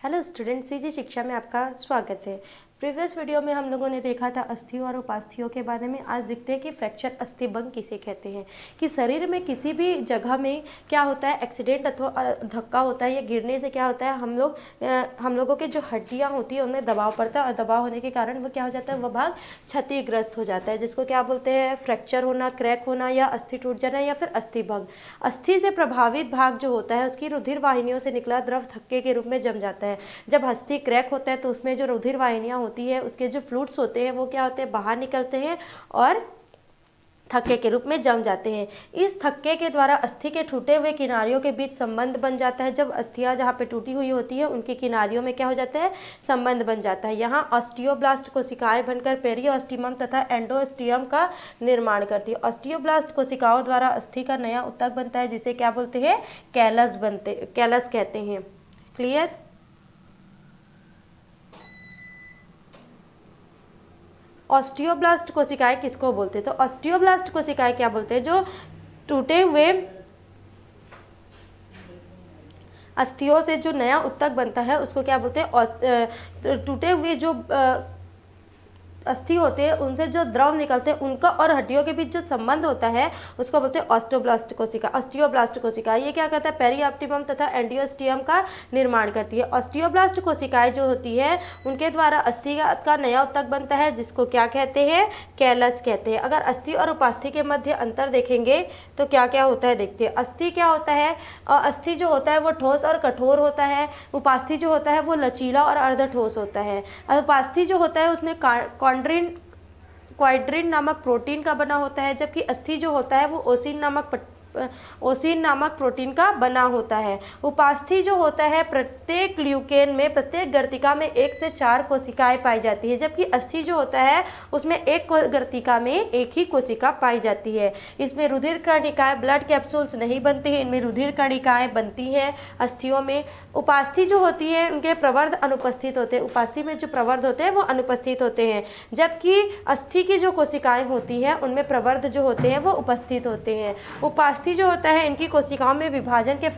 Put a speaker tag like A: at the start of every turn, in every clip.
A: Hello student, CG शिक्षा में आपका स्वागत है। प्रीवियस वीडियो में हम लोगों ने देखा था अस्थियों और उपास्थियों के बारे में। आज देखते हैं कि फ्रैक्चर अस्थिभंग किसे कहते हैं। कि शरीर में किसी भी जगह में क्या होता है, एक्सीडेंट अथवा धक्का होता है या गिरने से क्या होता है, हम लोगों के जो हड्डियां होती है उनमें दबाव पड़ता है और दबाव होने के कारण वो क्या हो जाता है, वह भाग क्षतिग्रस्त हो जाता है, जिसको क्या बोलते हैं, फ्रैक्चर होना, क्रैक होना या अस्थि टूट जाना या फिर अस्थिभंग। अस्थि से प्रभावित भाग जो होता है उसकी रुधिर वाहिनियों से निकला द्रव थक्के के रूप में जम जाता है। जब अस्थि क्रैक होता है तो उसमें जो रुधिर वाहिनियां होती है उसके जो फ्लूइड्स होते हैं वो क्या होते हैं, बाहर निकलते हैं और थक्के के रूप में जम जाते हैं। इस थक्के के द्वारा अस्थि के टूटे हुए किनारियों के बीच संबंध बन जाता है। जब अस्थियां जहाँ पे टूटी हुई होती है उनकी किनारियों में क्या हो जाता है, संबंध बन जाता है। यहाँ ऑस्टियोब्लास्ट कोशिकाएं बनकर पेरिओस्टियम तथा एंडोस्टियम का निर्माण करती है। ऑस्टियोब्लास्ट कोशिकाओं द्वारा अस्थि का नया ऊतक बनता है जिसे क्या बोलते हैं, कैलस कहते हैं। क्लियर। ऑस्टियोब्लास्ट कोशिकाएं किसको बोलते हैं, तो ऑस्टियोब्लास्ट कोशिकाएं क्या बोलते हैं, जो टूटे हुए अस्थियों से जो नया ऊतक बनता है उसको क्या बोलते हैं, टूटे हुए जो अस्थि होते हैं उनसे जो द्रव निकलते हैं उनका और हड्डियों के बीच जो संबंध होता है उसको बोलते हैं ऑस्टियोब्लास्ट कोशिका। ऑस्टियोब्लास्ट कोशिका ये क्या करता है, पेरिऑप्टिमम तथा एंडियोस्टियम का निर्माण करती है। ऑस्टियोब्लास्ट कोशिकाएं जो होती है उनके द्वारा अस्थि का नया ऊतक बनता है जिसको क्या कहते हैं, कैलस कहते हैं। अगर अस्थि और उपास्थि के मध्य अंतर देखेंगे तो क्या क्या होता है, देखते हैं। अस्थि क्या होता है, अस्थि जो होता है वो ठोस और कठोर होता है। उपास्थि जो होता है वो लचीला और अर्ध ठोस होता है। उपास्थि जो होता है उसमें क्वाड्रिन नामक प्रोटीन का बना होता है, जबकि अस्थि जो होता है वो ओसिन नामक प्रोटीन का बना होता है। उपास्थि जो होता है प्रत्येक ल्यूकेन में, प्रत्येक गर्तिका में 1 से 4 कोशिकाएं पाई जाती है, जबकि अस्थि जो होता है उसमें एक गर्तिका में एक ही कोशिका पाई जाती है। इसमें रुधिर कणिकाएं, ब्लड कैप्सूल्स नहीं बनती हैं, इनमें रुधिर कणिकाएं बनती हैं अस्थियों में। उपास्थि जो होती है उनके प्रवर्ध अनुपस्थित होते हैं। उपास्थि में जो प्रवर्ध होते हैं वो अनुपस्थित होते हैं, जबकि अस्थि की जो कोशिकाएं होती हैं उनमें प्रवर्ध जो होते हैं वो उपस्थित होते हैं। उपास्थि जो होता है इनकी कोशिकाओं में विभाजन के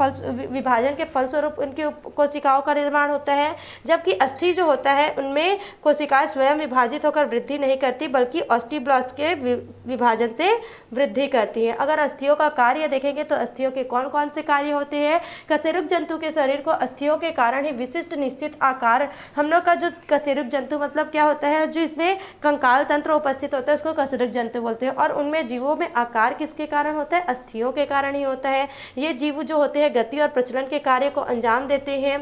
A: फलस्वरूप इनकी कोशिकाओं का निर्माण होता है, जबकि अस्थि जो होता है उनमें कोशिकाएं स्वयं विभाजित होकर वृद्धि नहीं करती बल्कि ऑस्टियोब्लास्ट के विभाजन से वृद्धि करती हैं। अगर अस्थियों का कार्य देखेंगे तो अस्थियों के कौन कौन से कार्य होते हैं। कशेरुक जंतु के शरीर को अस्थियों के कारण ही विशिष्ट निश्चित आकार, हम लोग का जो कशेरुक जंतु मतलब क्या होता है, जो इसमें कंकाल तंत्र उपस्थित होता है उसको कशेरुक जंतु बोलते हैं। और उनमें जीवों में आकार किसके कारण होता है, अस्थियों के कारण ही होता है। ये जीव जो होते हैं गति और प्रचलन के कार्य को अंजाम देते हैं।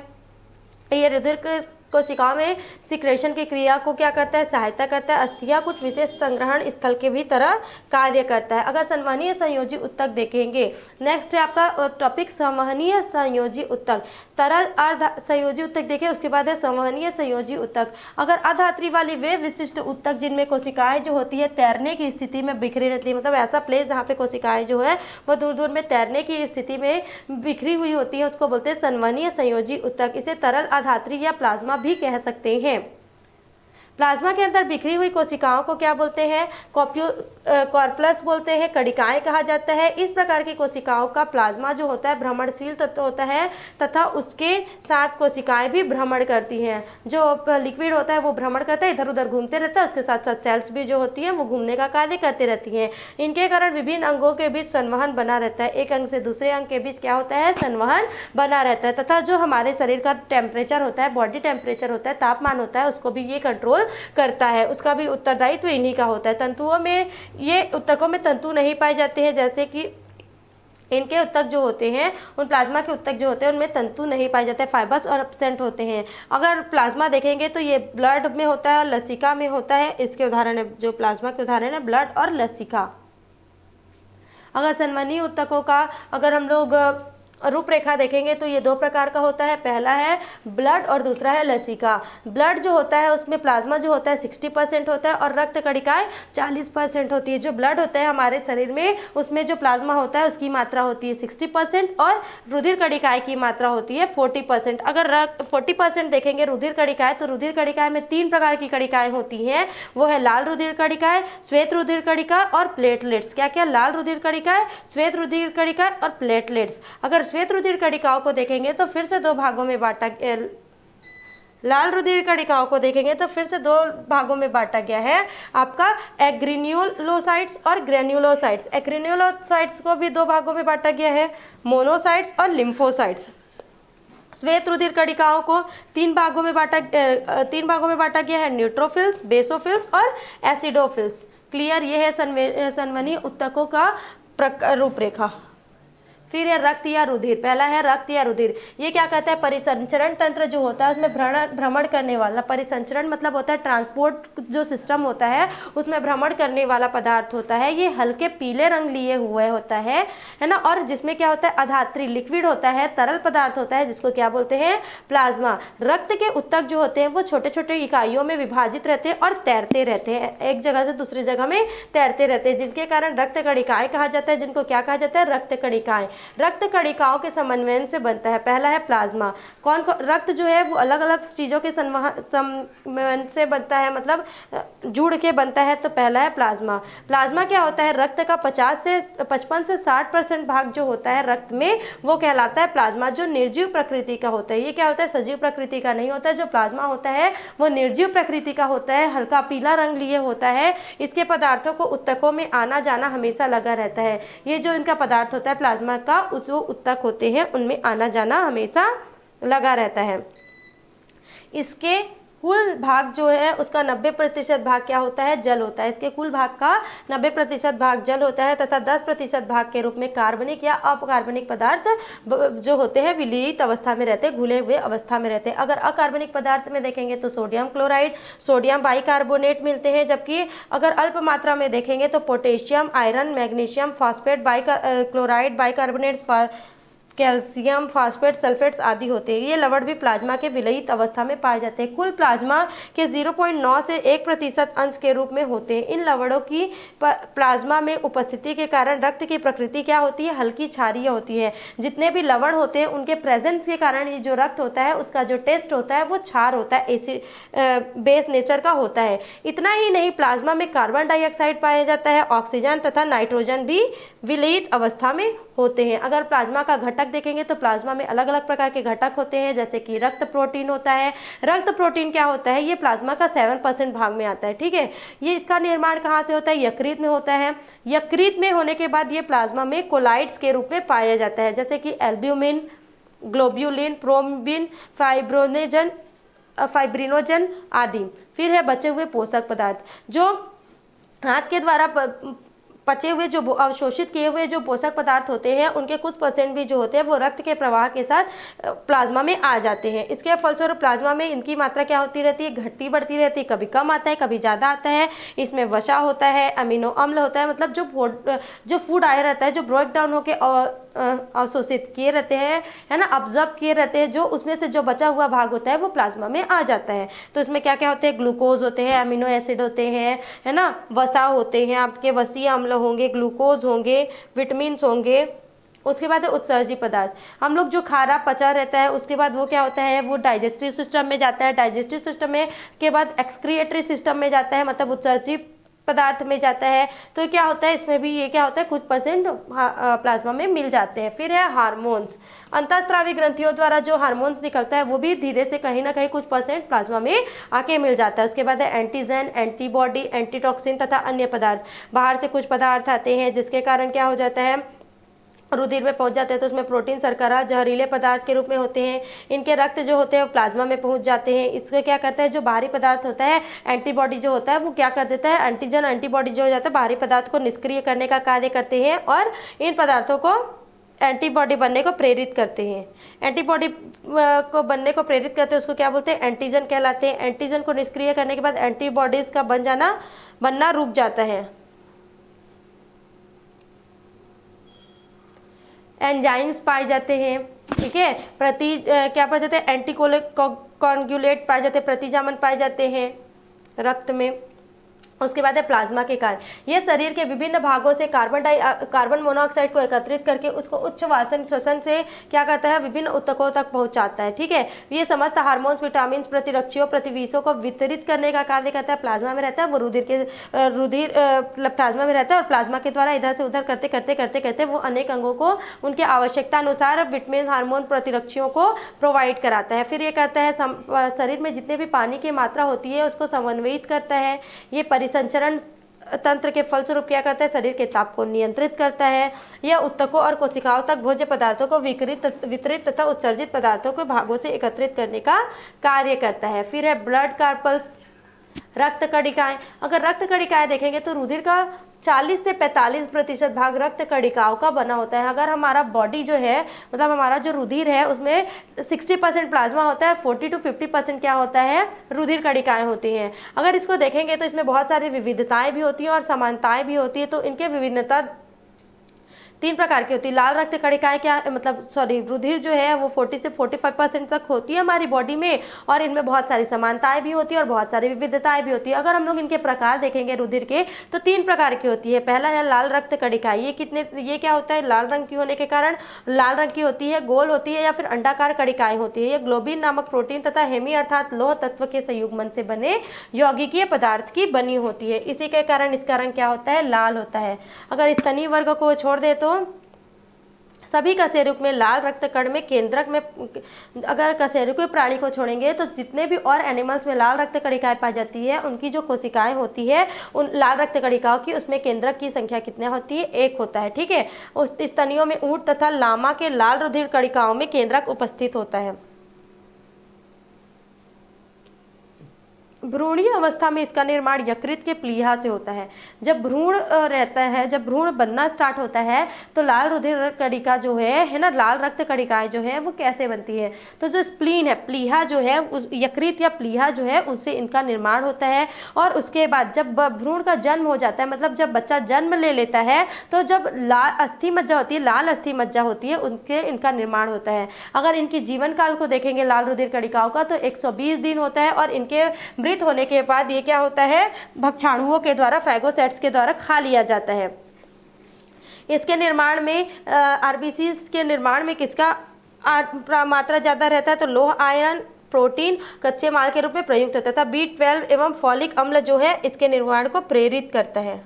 A: ये रुधिर कोशिकाओं में सिक्रेशन की क्रिया को क्या करता है, सहायता करता है। अस्थियां कुछ विशेष संग्रहण स्थल के भी तरह कार्य करता है। अगर संवहनीय संयोजी ऊतक देखेंगे, नेक्स्ट है आपका टॉपिक संवहनीय संयोजी ऊतक। तरल अर्ध संयोजी ऊतक देखें, उसके बाद है संवहनीय संयोजी ऊतक। अगर अधात्री वाली वे विशिष्ट ऊतक जिनमें कोशिकाएं जो होती है तैरने की स्थिति में बिखरी रहती है, मतलब ऐसा प्लेस जहाँ पे कोशिकाएं जो है वो दूर दूर में तैरने की स्थिति में बिखरी हुई होती है, उसको बोलते हैं संवहनीय संयोजी ऊतक। इसे तरल अधात्री या प्लाज्मा भी कह सकते हैं। प्लाज्मा के अंदर बिखरी हुई कोशिकाओं को क्या बोलते हैं, कॉर्पस बोलते हैं, कणिकाएं कहा जाता है। इस प्रकार की कोशिकाओं का प्लाज्मा जो होता है भ्रमणशील तत्व होता है तथा उसके साथ कोशिकाएं भी भ्रमण करती हैं। जो लिक्विड होता है वो भ्रमण करता है, इधर उधर घूमते रहता है, उसके साथ साथ सेल्स भी जो होती हैं वो घूमने का कार्य करती रहती हैं। इनके कारण विभिन्न अंगों के बीच संवहन बना रहता है। एक अंग से दूसरे अंग के बीच क्या होता है, संवहन बना रहता है। तथा जो हमारे शरीर का टेम्परेचर होता है, बॉडी टेम्परेचर होता है, तापमान होता है, उसको भी ये कंट्रोल करता है। उसका भी उत्तरदायित्व इन्हीं का होता है। तंतुओं में, ये ऊतकों में तंतु नहीं पाए जाते हैं, जैसे कि इनके ऊतक जो होते हैं, उन प्लाज्मा के ऊतक जो होते हैं उनमें तंतु नहीं पाए जाते, फाइबर्स और एब्सेंट होते हैं। अगर प्लाज्मा देखेंगे तो ये ब्लड में होता है और लसिका में होता है। इसके उदाहरण है, जो प्लाज्मा के उदाहरण है ब्लड और लसिका। अगर संवहनीय ऊतकों का अगर हम लोग रूपरेखा देखेंगे तो ये 2 प्रकार का होता है। पहला है ब्लड और दूसरा है लसिका। ब्लड जो होता है उसमें प्लाज्मा जो होता है 60% होता है और रक्त कणिकाएं 40% होती है। जो ब्लड होता है हमारे शरीर में उसमें जो प्लाज्मा होता है उसकी मात्रा होती है 60% और रुधिर कणिकाएं की मात्रा होती है 40%। अगर 40% देखेंगे रुधिर कणिकाएं, तो रुधिर कणिकाएं में 3 प्रकार की कणिकाएं होती हैं। वो है लाल रुधिर कणिकाएं, श्वेत रुधिर कणिका और प्लेटलेट्स। क्या क्या, लाल रुधिर कणिकाएं, श्वेत रुधिर कणिका और प्लेटलेट्स। अगर श्वेत रुधिर कणिकाओं को देखेंगे तो फिर से 2 भागों में बांटा लाल रुधिर कणिकाओं को देखेंगे तो फिर से दो भागों में बांटा गया है, आपका एग्रेन्युलोसाइट्स और ग्रेन्युलोसाइट्स। एग्रेन्युलोसाइट्स को भी दो भागों में बांटा गया है, मोनोसाइट्स और लिम्फोसाइट्स। श्वेत रुधिर कणिकाओं को तीन भागों में बांटा गया है, न्यूट्रोफिल्स, बेसोफिल्स और एसिडोफिल्स। क्लियर, ये है संवहनी उत्तकों का रूपरेखा। फिर है रक्त या रुधिर। पहला है रक्त या रुधिर। ये क्या कहता है, परिसंचरण तंत्र जो होता है उसमें भ्रमण करने वाला, परिसंचरण मतलब होता है ट्रांसपोर्ट जो सिस्टम होता है उसमें भ्रमण करने वाला पदार्थ होता है। ये हल्के पीले रंग लिए हुए होता है ना, और जिसमें क्या होता है, अधात्री लिक्विड होता है, तरल पदार्थ होता है, जिसको क्या बोलते हैं, प्लाज्मा। रक्त के उत्तक जो होते हैं वो छोटे छोटे इकाइयों में विभाजित रहते हैं और तैरते रहते हैं, एक जगह से दूसरी जगह में तैरते रहते हैं, जिनके कारण रक्त कणिकाएं कहा जाता है, जिनको क्या कहा जाता है, रक्त कणिकाएं। रक्त कणिकाओं के समन्वयन से बनता है। पहला है प्लाज्मा। रक्त जो है वो अलग अलग चीजों के समन्वयन से बनता है, मतलब जुड़ के बनता है, तो पहला है प्लाज्मा। प्लाज्मा क्या होता है, रक्त का 55 से 60% भाग जो होता है रक्त में वो कहलाता है प्लाज्मा, जो निर्जीव प्रकृति का होता है। ये क्या होता है, सजीव प्रकृति का नहीं होता है। जो प्लाज्मा होता है वो निर्जीव प्रकृति का होता है, हल्का पीला रंग लिए होता है। इसके पदार्थों को उत्तकों में आना जाना हमेशा लगा रहता है। ये जो इनका पदार्थ होता है प्लाज्मा का, जो उत्तक होते हैं उनमें आना जाना हमेशा लगा रहता है। इसके कुल भाग जो है उसका 90% भाग क्या होता है, जल होता है। इसके कुल भाग का 90% भाग जल होता है तथा 10% भाग के रूप में कार्बनिक या अकार्बनिक पदार्थ जो होते हैं विलीयित अवस्था में रहते हैं, घुले हुए अवस्था में रहते हैं। अगर अकार्बनिक पदार्थ में देखेंगे तो सोडियम क्लोराइड, सोडियम बाइकार्बोनेट मिलते हैं, जबकि अगर अल्प मात्रा में देखेंगे तो potassium, iron, magnesium, phosphate, chloride, bicarbonate, calcium, phosphate, sulphates आदि होते हैं। ये लवण भी प्लाज्मा के विलयित अवस्था में पाए जाते हैं। कुल प्लाज्मा के 0.9 से 1% अंश के रूप में होते हैं। इन लवणों की प्लाज्मा में उपस्थिति के कारण रक्त की प्रकृति क्या होती है, हल्की क्षारीय होती है। जितने भी लवण होते हैं उनके प्रेजेंस के कारण ये जो रक्त होता है उसका जो टेस्ट होता है वो क्षार होता है, एसिड बेस नेचर का होता है। इतना ही नहीं, प्लाज्मा में कार्बन डाइऑक्साइड पाया जाता है, ऑक्सीजन तथा नाइट्रोजन भी विलयित अवस्था में होते हैं। अगर प्लाज्मा का घटक देखेंगे तो प्लाज्मा में अलग अलग प्रकार के घटक होते हैं, जैसे कि रक्त प्रोटीन होता है। रक्त प्रोटीन क्या होता है, ये प्लाज्मा का 7% भाग में आता है। ठीक है, ये इसका निर्माण कहाँ से होता है, यकृत में होता है। यकृत में होने के बाद ये प्लाज्मा में कोलाइड्स के रूप में पाया जाता है, जैसे कि एल्ब्यूमिन, ग्लोब्यूलिन, प्रोम्बिन, फाइब्रिनोजन आदि। फिर है बचे हुए पोषक पदार्थ, जो हाथ के द्वारा पचे हुए जो अवशोषित किए हुए जो पोषक पदार्थ होते हैं उनके कुछ % भी जो होते हैं वो रक्त के प्रवाह के साथ प्लाज्मा में आ जाते हैं। इसके फलस्वरूप प्लाज्मा में इनकी मात्रा क्या होती रहती है, घटती बढ़ती रहती है, कभी कम आता है कभी ज़्यादा आता है। इसमें वसा होता है, अमीनो अम्ल होता है, मतलब जो फूड आया रहता है, जो ब्रेक डाउन होकर अवशोषित किए रहते हैं, है ना, ऑब्जर्व किए रहते हैं, जो उसमें से जो बचा हुआ भाग होता है वो प्लाज्मा में आ जाता है। तो इसमें क्या क्या होते हैं, ग्लूकोज होते हैं, अमीनो एसिड होते हैं, है ना, वसा होते हैं, आपके वसीय अम्ल होंगे, ग्लूकोज होंगे, विटामिन होंगे। उसके बाद है उत्सर्जी पदार्थ। हम लोग जो खाना पचा रहता है उसके बाद वो क्या होता है, वो डाइजेस्टिव सिस्टम में जाता है। डाइजेस्टिव सिस्टम में के बाद एक्सक्रिएटरी सिस्टम में जाता है, मतलब उत्सर्जी पदार्थ में जाता है। तो क्या होता है, इसमें भी ये क्या होता है, कुछ % प्लाज्मा में मिल जाते हैं। फिर है हार्मोन्स। अंतःस्रावी ग्रंथियों द्वारा जो हार्मोन्स निकलता है वो भी धीरे से कहीं ना कहीं कुछ % प्लाज्मा में आके मिल जाता है। उसके बाद है एंटीजन, एंटीबॉडी, एंटीटॉक्सिन तथा अन्य पदार्थ। बाहर से कुछ पदार्थ आते हैं जिसके कारण क्या हो जाता है, रुधिर में पहुंच जाते हैं, तो उसमें प्रोटीन, शर्करा जहरीले पदार्थ के रूप में होते हैं। इनके रक्त जो होते हैं प्लाज्मा में पहुंच जाते हैं। इसका क्या करता है, जो बाहरी पदार्थ होता है, एंटीबॉडी जो होता है वो क्या कर देता है, एंटीजन एंटीबॉडी जो हो जाता है बाहरी पदार्थ को निष्क्रिय करने का कार्य करते हैं और इन पदार्थों को एंटीबॉडी बनने को प्रेरित करते हैं। एंटीबॉडी को बनने को प्रेरित करते हैं, उसको क्या बोलते हैं, एंटीजन कहलाते हैं। एंटीजन को निष्क्रिय करने के बाद एंटीबॉडीज का बनना रुक जाता है। एंजाइम्स पाए जाते हैं, ठीक है, क्या पाए जाते हैं, एंटीकोगुलेट पाए जाते हैं, प्रतिजामन पाए जाते हैं रक्त में। उसके बाद है प्लाज्मा के कार्य। ये शरीर के विभिन्न भागों से कार्बन मोनोऑक्साइड को एकत्रित करके उसको उच्च वासन श्वसन से क्या करता है, विभिन्न ऊतकों तक पहुंचाता है। ठीक है, ये समस्त हार्मोन्स, विटामिन, प्रतिरक्षियों, प्रतिविषों को वितरित करने का कार्य करता है। प्लाज्मा में रहता है, वो रुधिर प्लाज्मा में रहता है और प्लाज्मा के द्वारा इधर से उधर करते करते करते करते वो अनेक अंगों को उनके आवश्यकता अनुसार विटामिन, हार्मोन, प्रतिरक्षियों को प्रोवाइड कराता है। फिर ये करता है शरीर में जितने भी पानी की मात्रा होती है उसको समन्वयित करता है। ये परिसंचरण तंत्र के फलस्वरूप क्या करता है, शरीर के ताप को नियंत्रित करता है। यह ऊतकों और कोशिकाओं तक भोज्य पदार्थों को वितरित तथा उत्सर्जित पदार्थों को भागों से एकत्रित करने का कार्य करता है। फिर है ब्लड कार्पल्स, रक्त कणिकाएं। अगर रक्त कणिकाएं देखेंगे तो रुधिर का 40 से 45% भाग रक्त कणिकाओं का बना होता है। अगर हमारा बॉडी जो है, मतलब हमारा जो रुधिर है उसमें 60% प्लाज्मा होता है, 40 to 50% क्या होता है, रुधिर कणिकाएं होती हैं। अगर इसको देखेंगे तो इसमें बहुत सारी विविधताएं भी होती हैं और समानताएं भी होती है। तो इनके विभिन्नता 3 प्रकार की होती है। लाल रक्त कणिकाएं क्या मतलब रुधिर जो है वो 40 से 45% तक होती है हमारी बॉडी में, और इनमें बहुत सारी समानताएं भी होती है और बहुत सारी विविधताएं भी होती है। अगर हम लोग इनके प्रकार देखेंगे रुधिर के तो 3 प्रकार की होती है। पहला है लाल रक्त कणिकाएं। ये क्या होता है, लाल रंग की होने के कारण लाल रंग की होती है, गोल होती है या फिर अंडाकार कणिकाएं होती है। ये ग्लोबिन नामक प्रोटीन तथा हेमी अर्थात लोह तत्व के संयुग्मन से बने यौगिकीय पदार्थ की बनी होती है। इसी के कारण इसका रंग क्या होता है, लाल होता है। अगर स्तनीय वर्ग को छोड़ दे तो सभी कशेरुक में लाल रक्त कण में केंद्रक में, अगर कशेरुकीय प्राणी को छोड़ेंगे तो जितने भी और एनिमल्स में लाल रक्त कणिकाएं पाई जाती है उनकी जो कोशिकाएं होती है उन लाल रक्त कणिकाओं की, उसमें केंद्रक की संख्या कितनी होती है, 1 होता है। ठीक है, उस स्तनियों में ऊंट तथा लामा के लाल रुधिर कणिकाओं में केंद्रक उपस्थित होता है। भ्रूणीय अवस्था में इसका निर्माण यकृत के प्लीहा से होता है। जब भ्रूण रहता है, जब भ्रूण बनना स्टार्ट होता है तो लाल रुधिर कणिका जो है ना, लाल रक्त कणिकाएं जो है वो कैसे बनती है, तो जो स्प्लीन है, प्लीहा जो है, उस यकृत या प्लीहा जो है उनसे इनका निर्माण होता है। और उसके बाद जब भ्रूण का जन्म हो जाता है, मतलब जब बच्चा जन्म ले लेता है तो जब लाल अस्थि मज्जा होती है, लाल अस्थि मज्जा होती है, उनके इनका निर्माण होता है। अगर इनकी जीवन काल को देखेंगे लाल रुधिर कणिकाओं का तो 120 दिन होता है और इनके होने के बाद ये क्या होता है, भक्षाणुओं के द्वारा, फैगोसाइट्स के द्वारा खा लिया जाता है। इसके निर्माण में आरबीसीज के निर्माण में किसका मात्रा ज्यादा रहता है, तो लोह, आयरन, प्रोटीन कच्चे माल के रूप में प्रयुक्त होता है तथा B12 एवं फॉलिक अम्ल जो है इसके निर्माण को प्रेरित करता है।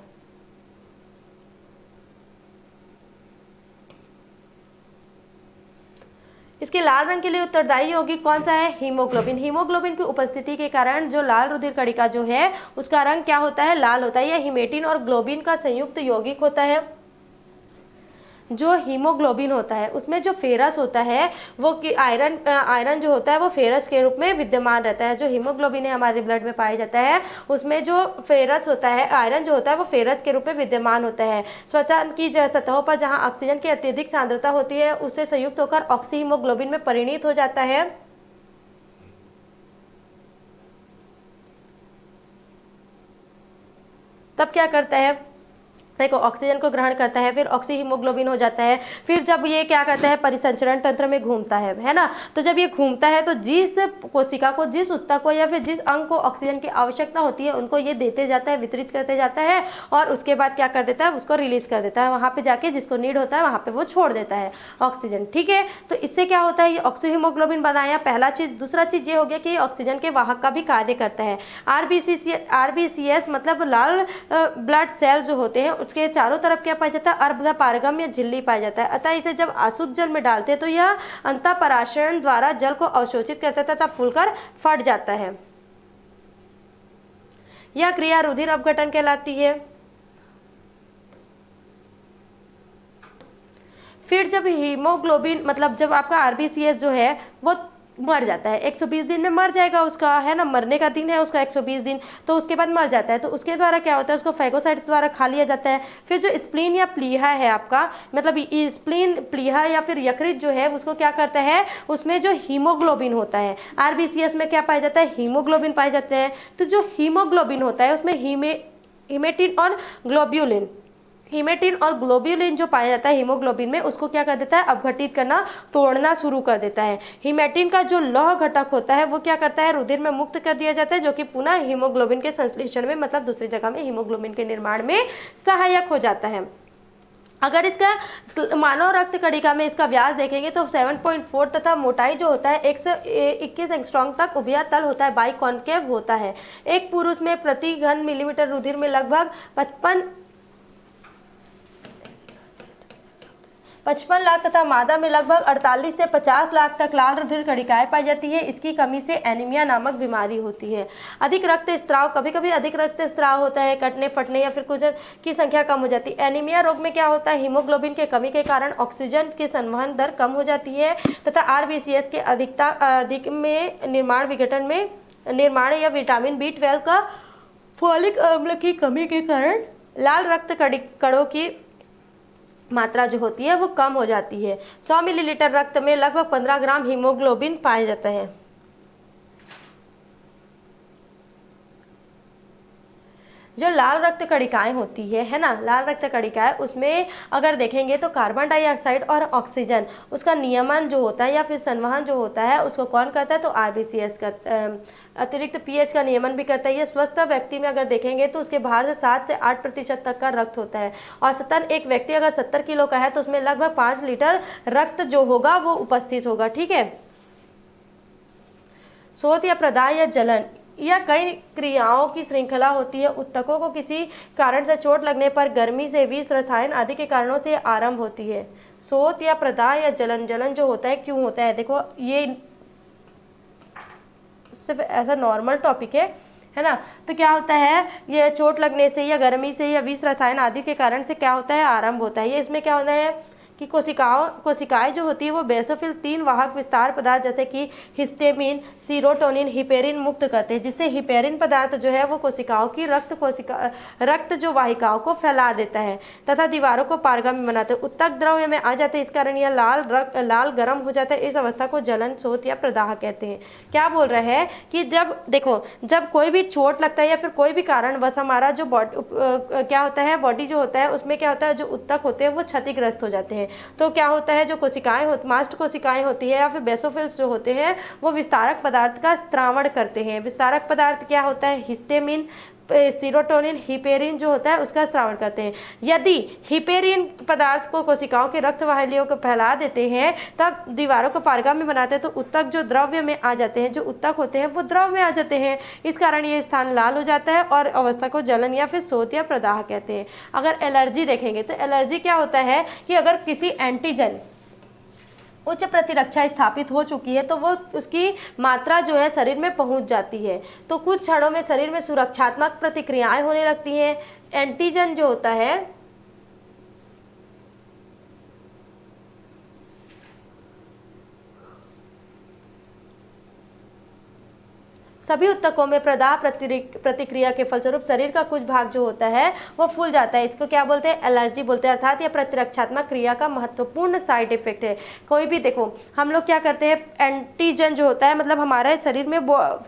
A: इसके लाल रंग के लिए उत्तरदायी यौगिक कौन सा है, हीमोग्लोबिन। हीमोग्लोबिन की उपस्थिति के कारण जो लाल रुधिर कणिका जो है उसका रंग क्या होता है, लाल होता है। यह हीमेटिन और ग्लोबिन का संयुक्त यौगिक होता है। जो हीमोग्लोबिन होता है उसमें जो फेरस होता है वो आयरन जो होता है वो फेरस के रूप में विद्यमान रहता है। जो हीमोग्लोबिन है हमारे ब्लड में पाया जाता है उसमें जो फेरस होता है, आयरन जो होता है वो फेरस के रूप में विद्यमान होता है। त्वचा की सतहों पर जहाँ ऑक्सीजन की अत्यधिक सांद्रता होती है उससे संयुक्त होकर ऑक्सी हीमोग्लोबिन में परिणित हो जाता है। तब क्या करता है, देखो ऑक्सीजन को ग्रहण करता है, फिर ऑक्सी हीमोग्लोबिन हो जाता है। फिर जब ये क्या करता है, परिसंचरण तंत्र में घूमता है ना, तो जब ये घूमता है तो जिस कोशिका को, जिस ऊतक को या फिर जिस अंग को ऑक्सीजन की आवश्यकता होती है उनको ये देते जाता है, वितरित करते जाता है और उसके बाद क्या कर देता है, उसको रिलीज कर देता है। वहाँ पे जाके जिसको नीड होता है वहाँ पे वो छोड़ देता है ऑक्सीजन। ठीक है, तो इससे क्या होता है, ये ऑक्सी हीमोग्लोबिन बनाया, पहला चीज। दूसरा चीज ये हो गया कि ऑक्सीजन के वाहक का भी कार्य करता है। आरबीसीएस मतलब लाल ब्लड सेल्स जो होते हैं उसके चारों तरफ क्या पाया जाता है, अर्ध पारगम या झिल्ली पाया जाता है। अतः इसे जब अशुद्ध जल में डालते हैं तो यह अंतःपराशरण द्वारा जल को अवशोषित करता है तथा फूलकर फट जाता है। यह क्रिया रुधिर अपघटन कहलाती है। फिर जब हीमोग्लोबिन मतलब जब आपका आरबीसीएस जो है वो मर जाता है, 120 दिन में मर जाएगा उसका, है ना, मरने का दिन है उसका 120 दिन, तो उसके बाद मर जाता है। तो उसके द्वारा क्या होता है, उसको फैगोसाइट्स द्वारा खा लिया जाता है। फिर जो स्प्लीन या प्लीहा है आपका, मतलब स्प्लीन, प्लीहा या फिर यकृत जो है उसको क्या करता है, उसमें जो हीमोग्लोबिन होता है, आरबीसीएस में क्या पाया जाता है, हीमोग्लोबिन पाए जाते हैं। तो जो हीमोग्लोबिन होता है उसमें हीमेटिन और ग्लोब्यूलिन हीमेटिन और ग्लोब्यूलिन जो पाया जाता है हीमोग्लोबिन में, उसको क्या कर देता है, अपघटित करना, तोड़ना शुरू कर देता है। हीमेटिन का जो लौह घटक होता है वो क्या करता है, रुधिर में मुक्त कर दिया जाता है, जो कि पुनः हीमोग्लोबिन के संश्लेषण में, मतलब दूसरी जगह में हीमोग्लोबिन के निर्माण में सहायक हो जाता है। अगर इसका मानव रक्त कणिका में इसका व्यास देखेंगे तो 7.4 तथा मोटाई जो होता है 121 एंगस्ट्रॉम तक उभया तल होता है, बाई कॉन्केव होता है। एक पुरुष में प्रति घन मिलीमीटर रुधिर में लगभग 55 लाख तथा मादा में लगभग 48 से 50 लाख तक लाल रुधिर कणिकाएं पाई जाती है। इसकी कमी से एनीमिया नामक बीमारी होती है। अधिक रक्त स्त्राव, कभी कभी अधिक रक्त स्त्राव होता है, कटने फटने या फिर कुछ की संख्या कम हो जाती है। एनीमिया रोग में क्या होता है, हीमोग्लोबिन के कमी के कारण ऑक्सीजन की संवहन दर कम हो जाती है तथा आरबीसीएस के अधिक में निर्माण या विटामिन B12 का फोलिक अम्ल की कमी के कारण लाल रक्त कणों की मात्रा जो होती है वो कम हो जाती है। 100 मिलीलीटर रक्त में लगभग 15 ग्राम हीमोग्लोबिन पाया जाता है। जो लाल रक्त कणिकाएं होती है ना, लाल रक्त कणिकाएं, उसमें अगर देखेंगे तो कार्बन डाइऑक्साइड और ऑक्सीजन, उसका नियमन जो होता है या फिर संवहन जो होता है उसको कौन करता है, तो आरबीसीएस करता है। अतिरिक्त पीएच का नियमन भी करता है। ये स्वस्थ व्यक्ति में अगर देखेंगे तो उसके बाहर से 7 से 8% तक का रक्त होता है। औसतन एक व्यक्ति अगर 70 किलो का है तो उसमें लगभग 5 लीटर रक्त जो होगा वो उपस्थित होगा। ठीक है। शोथ या प्रदाह या जलन या कई क्रियाओं की श्रृंखला होती है। उत्तकों को किसी कारण से चोट लगने पर गर्मी से, विष, रसायन आदि के कारणों से आरंभ होती है। शोथ या प्रदाह या जलन जो होता है क्यों होता है, देखो ये सिर्फ ऐसा नॉर्मल टॉपिक है ना। तो क्या होता है, ये चोट लगने से या गर्मी से या विष, रसायन आदि के कारण से क्या होता है, आरंभ होता है। ये इसमें क्या होता है कि कोशिकाएं जो होती है वो बेसोफिल 3 वाहक विस्तार पदार्थ जैसे कि हिस्टेमिन, सीरोटोनिन, हिपेरिन मुक्त करते हैं, जिससे हिपेरिन पदार्थ जो है वो कोशिकाओं की रक्त जो वाहिकाओं को फैला देता है तथा दीवारों को पारगम्य बनाते हैं। उत्तक द्रव्य में आ जाते हैं, इस कारण यह लाल गर्म हो जाता है। इस अवस्था को जलन, शोथ या प्रदाह कहते हैं। क्या बोल रहे हैं कि जब कोई भी चोट लगता है या फिर कोई भी कारण बस हमारा जो क्या होता है, बॉडी जो होता है उसमें क्या होता है, जो उत्तक होते हैं वो क्षतिग्रस्त हो जाते हैं। तो क्या होता है, जो मास्ट कोशिकाएं होती है या फिर बेसोफिल्स जो होते हैं वो विस्तारक पदार्थ का स्त्रावण करते हैं। विस्तारक पदार्थ क्या होता है, हिस्टेमिन, सीरोटोनिन, हिपेरिन जो होता है उसका स्रावण करते हैं। यदि हिपेरिन पदार्थ को कोशिकाओं के रक्त वाहिनियों को फैला देते हैं तब दीवारों को पारगम्य बनाते हैं, तो उत्तक जो द्रव्य में आ जाते हैं, जो उत्तक होते हैं वो द्रव में आ जाते हैं। इस कारण ये स्थान लाल हो जाता है और अवस्था को जलन या फिर शोथ या प्रदाह कहते हैं। अगर एलर्जी देखेंगे तो एलर्जी क्या होता है कि अगर किसी एंटीजन उच्च प्रतिरक्षा स्थापित हो चुकी है तो वो उसकी मात्रा जो है शरीर में पहुंच जाती है, तो कुछ क्षणों में शरीर में सुरक्षात्मक प्रतिक्रियाएं होने लगती हैं। एंटीजन जो होता है सभी उत्तकों में प्रदाह प्रतिक्रिया के फलस्वरूप शरीर का कुछ भाग जो होता है वो फूल जाता है। इसको क्या बोलते हैं, एलर्जी बोलते हैं, अर्थात यह प्रतिरक्षात्मक क्रिया का महत्वपूर्ण साइड इफेक्ट है। कोई भी देखो, हम लोग क्या करते हैं, एंटीजन जो होता है मतलब हमारे शरीर में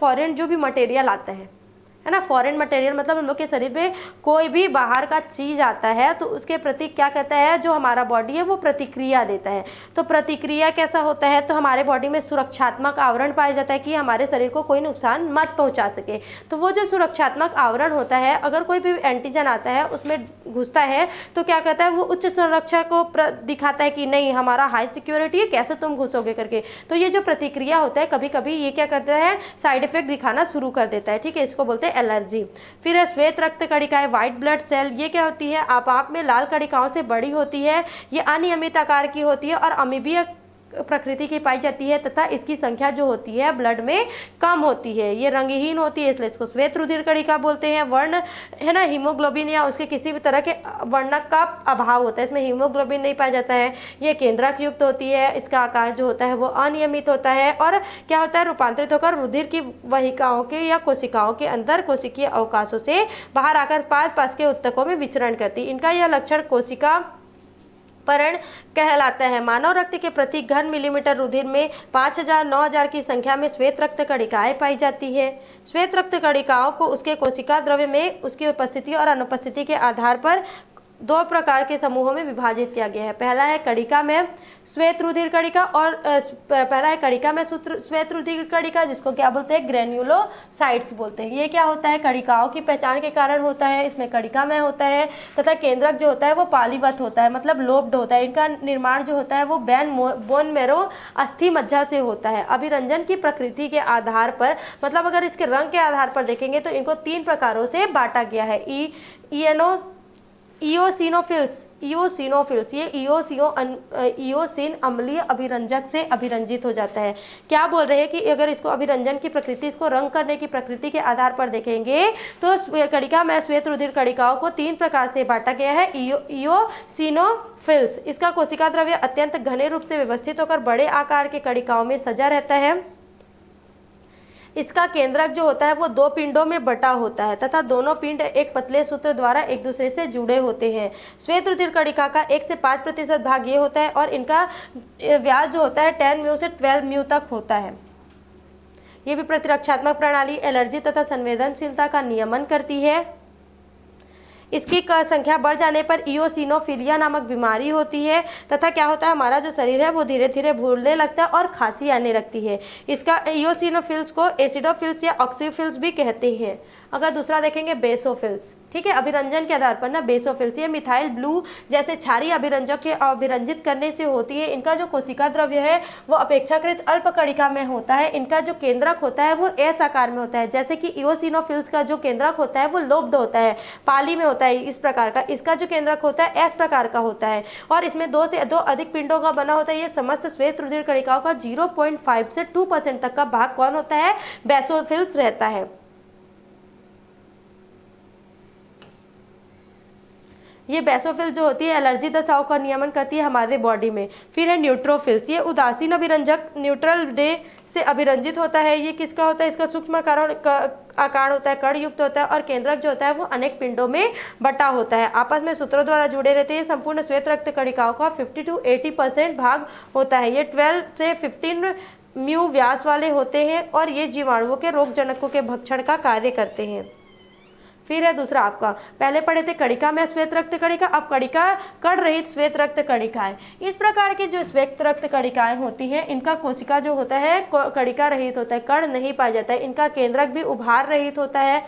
A: फॉरेन जो भी मटेरियल आता है ना, फॉरेन मटेरियल मतलब हम लोग के शरीर में कोई भी बाहर का चीज आता है तो उसके प्रति क्या कहता है, जो हमारा बॉडी है वो प्रतिक्रिया देता है। तो प्रतिक्रिया कैसा होता है, तो हमारे बॉडी में सुरक्षात्मक आवरण पाया जाता है कि हमारे शरीर को कोई नुकसान मत पहुंचा सके। तो वो जो सुरक्षात्मक आवरण होता है, अगर कोई भी एंटीजन आता है उसमें घुसता है तो क्या कहता है, वो उच्च सुरक्षा को दिखाता है कि नहीं हमारा हाई सिक्योरिटी है, कैसे तुम घुसोगे करके। तो ये जो प्रतिक्रिया होता है कभी कभी ये क्या करता है, साइड इफेक्ट दिखाना शुरू कर देता है। ठीक है, इसको बोलते हैं एलर्जी। फिर है श्वेत रक्त कणिकाएं, व्हाइट ब्लड सेल। ये क्या होती है, आप में लाल कणिकाओं से बड़ी होती है, ये अनियमित आकार की होती है और अमीबीय प्रकृति की पाई जाती है तथा इसकी संख्या जो होती है ब्लड में कम होती है। ये रंगहीन होती है, इसलिए इसको श्वेत रुधिर कणिका बोलते हैं। वर्ण है ना, हीमोग्लोबिन या उसके किसी भी तरह के वर्णक का अभाव होता है, इसमें हीमोग्लोबिन नहीं पाया जाता है। ये केंद्रक युक्त होती है, इसका आकार जो होता है वो अनियमित होता है और क्या होता है, रूपांतरित होकर रुधिर की वाहिकाओं के या कोशिकाओं के अंदर कोशिकीय अवकाशों से बाहर आकर पास के उत्तकों में विचरण करती है। इनका यह लक्षण कोशिका परण कहलाता है। मानव रक्त के प्रति घन मिलीमीटर रुधिर में 5000-9000 की संख्या में श्वेत रक्त कणिकाएं पाई जाती है। श्वेत रक्त कणिकाओं को उसके कोशिका द्रव्य में उसकी उपस्थिति और अनुपस्थिति के आधार पर दो प्रकार के समूहों में विभाजित किया गया है। पहला है कणिका में श्वेत रुधिर कणिका और पहला है कणिका में श्वेत रुधिर कणिका, जिसको क्या बोलते हैं, ग्रेन्युलोसाइट्स बोलते हैं। ये क्या होता है, कणिकाओं की पहचान के कारण होता है। इसमें कणिका में होता है तथा केंद्रक जो होता है वो पालीवत होता है, मतलब लोब्ड होता है। इनका निर्माण जो होता है वो बोन मैरो अस्थि मज्जा से होता है। अभिरंजन की प्रकृति के आधार पर, मतलब अगर इसके रंग के आधार पर देखेंगे तो इनको 3 प्रकारों से बांटा गया है। इओसिनोफिल्स, ये इओसिन अम्लीय अभिरंजक से अभिरंजित हो जाता है। क्या बोल रहे हैं कि अगर इसको अभिरंजन की प्रकृति, इसको रंग करने की प्रकृति के आधार पर देखेंगे तो कणिका में श्वेत रुधिर कणिकाओं को 3 प्रकार से बांटा गया है। इओसिनोफिल्स, इसका कोशिका द्रव्य अत्यंत घने रूप से व्यवस्थित होकर बड़े आकार के कणिकाओं में सजा रहता है। इसका केंद्रक जो होता है वो 2 पिंडों में बटा होता है तथा दोनों पिंड एक पतले सूत्र द्वारा एक दूसरे से जुड़े होते हैं। श्वेत रुधिर कणिका का 1 से 5% भाग ये होता है और इनका व्यास जो होता है 10 म्यू से 12 म्यू तक होता है। ये भी प्रतिरक्षात्मक प्रणाली, एलर्जी तथा संवेदनशीलता का नियमन करती है। इसकी संख्या बढ़ जाने पर इओसिनोफिलिया नामक बीमारी होती है तथा क्या होता है, हमारा जो शरीर है वो धीरे धीरे भूलने लगता है और खांसी आने लगती है। इसका इओसिनोफिल्स को एसिडोफिल्स या ऑक्सीफिल्स भी कहते हैं। अगर दूसरा देखेंगे बेसोफिल्स, ठीक है, अभिरंजन के आधार पर ना बेसोफिल्स, ये मिथाइल ब्लू जैसे क्षारीय अभिरंजक के अभिरंजित करने से होती है। इनका जो कोशिका द्रव्य है वो अपेक्षाकृत अल्प कणिका में होता है। इनका जो केंद्रक होता है वो एस आकार में होता है, जैसे कि इओसिनोफिल्स का जो केंद्रक होता है वो लोब्ड होता है, पाली में होता है इस प्रकार का। इसका जो केंद्रक होता है एस प्रकार का होता है और इसमें 2 से अधिक पिंडों का बना होता है। ये समस्त श्वेत रुधिर कणिकाओं का 0.5 से 2% तक का भाग कौन होता है, बेसोफिल्स रहता है। ये बेसोफिल जो होती है एलर्जी दशाओं का नियमन करती है हमारे बॉडी में। फिर है न्यूट्रोफिल्स, ये उदासीन अभिरंजक न्यूट्रल डे से अभिरंजित होता है। ये किसका होता है, इसका सूक्ष्म आकार होता है, कण युक्त होता है और केंद्रक जो होता है वो अनेक पिंडों में बटा होता है, आपस में सूत्रों द्वारा जुड़े रहते हैं। संपूर्ण श्वेत रक्त कणिकाओं का 50 to 80% भाग होता है। ये 12 से 15 म्यू व्यास वाले होते हैं और ये जीवाणुओं के रोगजनकों के भक्षण का कार्य करते हैं। फिर है दूसरा, आपका पहले पढ़े थे कणिका में श्वेत रक्त कणिका, अब कणिका कण रहित श्वेत रक्त कणिकाएं। इस प्रकार की जो श्वेत रक्त कणिकाएं होती हैं इनका कोशिका जो होता है कणिका रहित होता है, कण नहीं पाया जाता है। इनका केंद्रक भी उभार रहित होता है।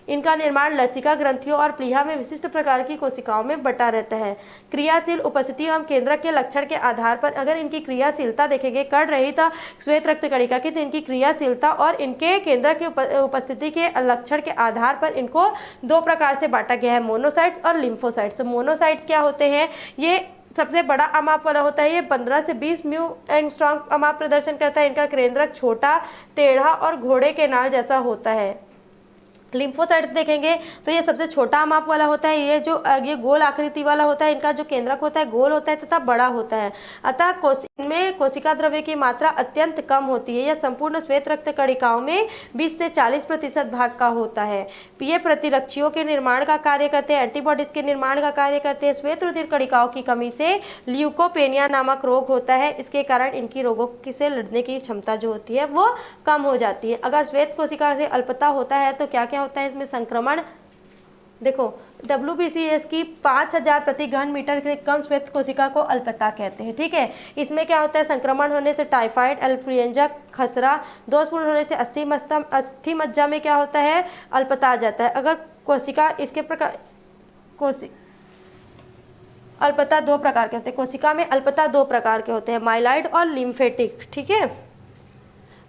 A: इनका निर्माण लसिका ग्रंथियों और प्लीहा में विशिष्ट प्रकार की कोशिकाओं में बटा रहता है। क्रियाशील उपस्थिति एवं केंद्रक के लक्षण के आधार पर अगर इनकी क्रियाशीलता देखेंगे कण रहित श्वेत रक्त कणिका की, तो इनकी क्रियाशीलता और इनके केंद्रक की उपस्थिति के लक्षण के आधार पर इनको 2 प्रकार से बांटा गया है, मोनोसाइट्स और लिम्फोसाइट्स। मोनोसाइट्स क्या होते हैं, ये सबसे बड़ा अमाप वाला होता है। ये 15 से 20 म्यू एंगस्ट्रॉम अमाप प्रदर्शन करता है। इनका केंद्रक छोटा, टेढ़ा और घोड़े के नाल जैसा होता है। लिम्फोसाइट देखेंगे तो ये सबसे छोटा अमाप वाला होता है। ये गोल आकृति वाला होता है। इनका जो केंद्रक होता है गोल होता है तथा बड़ा होता है। अतः इनमें कोशिका द्रव्य की मात्रा अत्यंत कम होती है। यह संपूर्ण श्वेत रक्त कणिकाओं में 20 से 40% भाग का होता है। ये प्रतिरक्षियों के निर्माण का कार्य करते हैं, एंटीबॉडीज के निर्माण का कार्य करते हैं। श्वेत रुधिर कणिकाओं की कमी से ल्यूकोपेनिया नामक रोग होता है। इसके कारण इनकी रोगों से लड़ने की क्षमता जो होती है वो कम हो जाती है। अगर श्वेत कोशिका से अल्पता होता है तो क्या क्या होता है इसमें संक्रमण। देखो WBCS की 5000 प्रति घन मीटर से कम श्वेत कोशिका को अल्पता कहते हैं, ठीक है। इसमें क्या होता है, संक्रमण होने से टाइफाइड, इन्फ्लुएंजा, खसरा, दोषपूर्ण होने से अस्थि मज्जा में क्या होता है, अल्पता आ जाता है। अगर कोशिका इसके प्रकार अल्पता 2 प्रकार के होते हैं। कोशिका में अल्पता 2 प्रकार के होते हैं, माइलॉइड और लिम्फेटिक, ठीक है।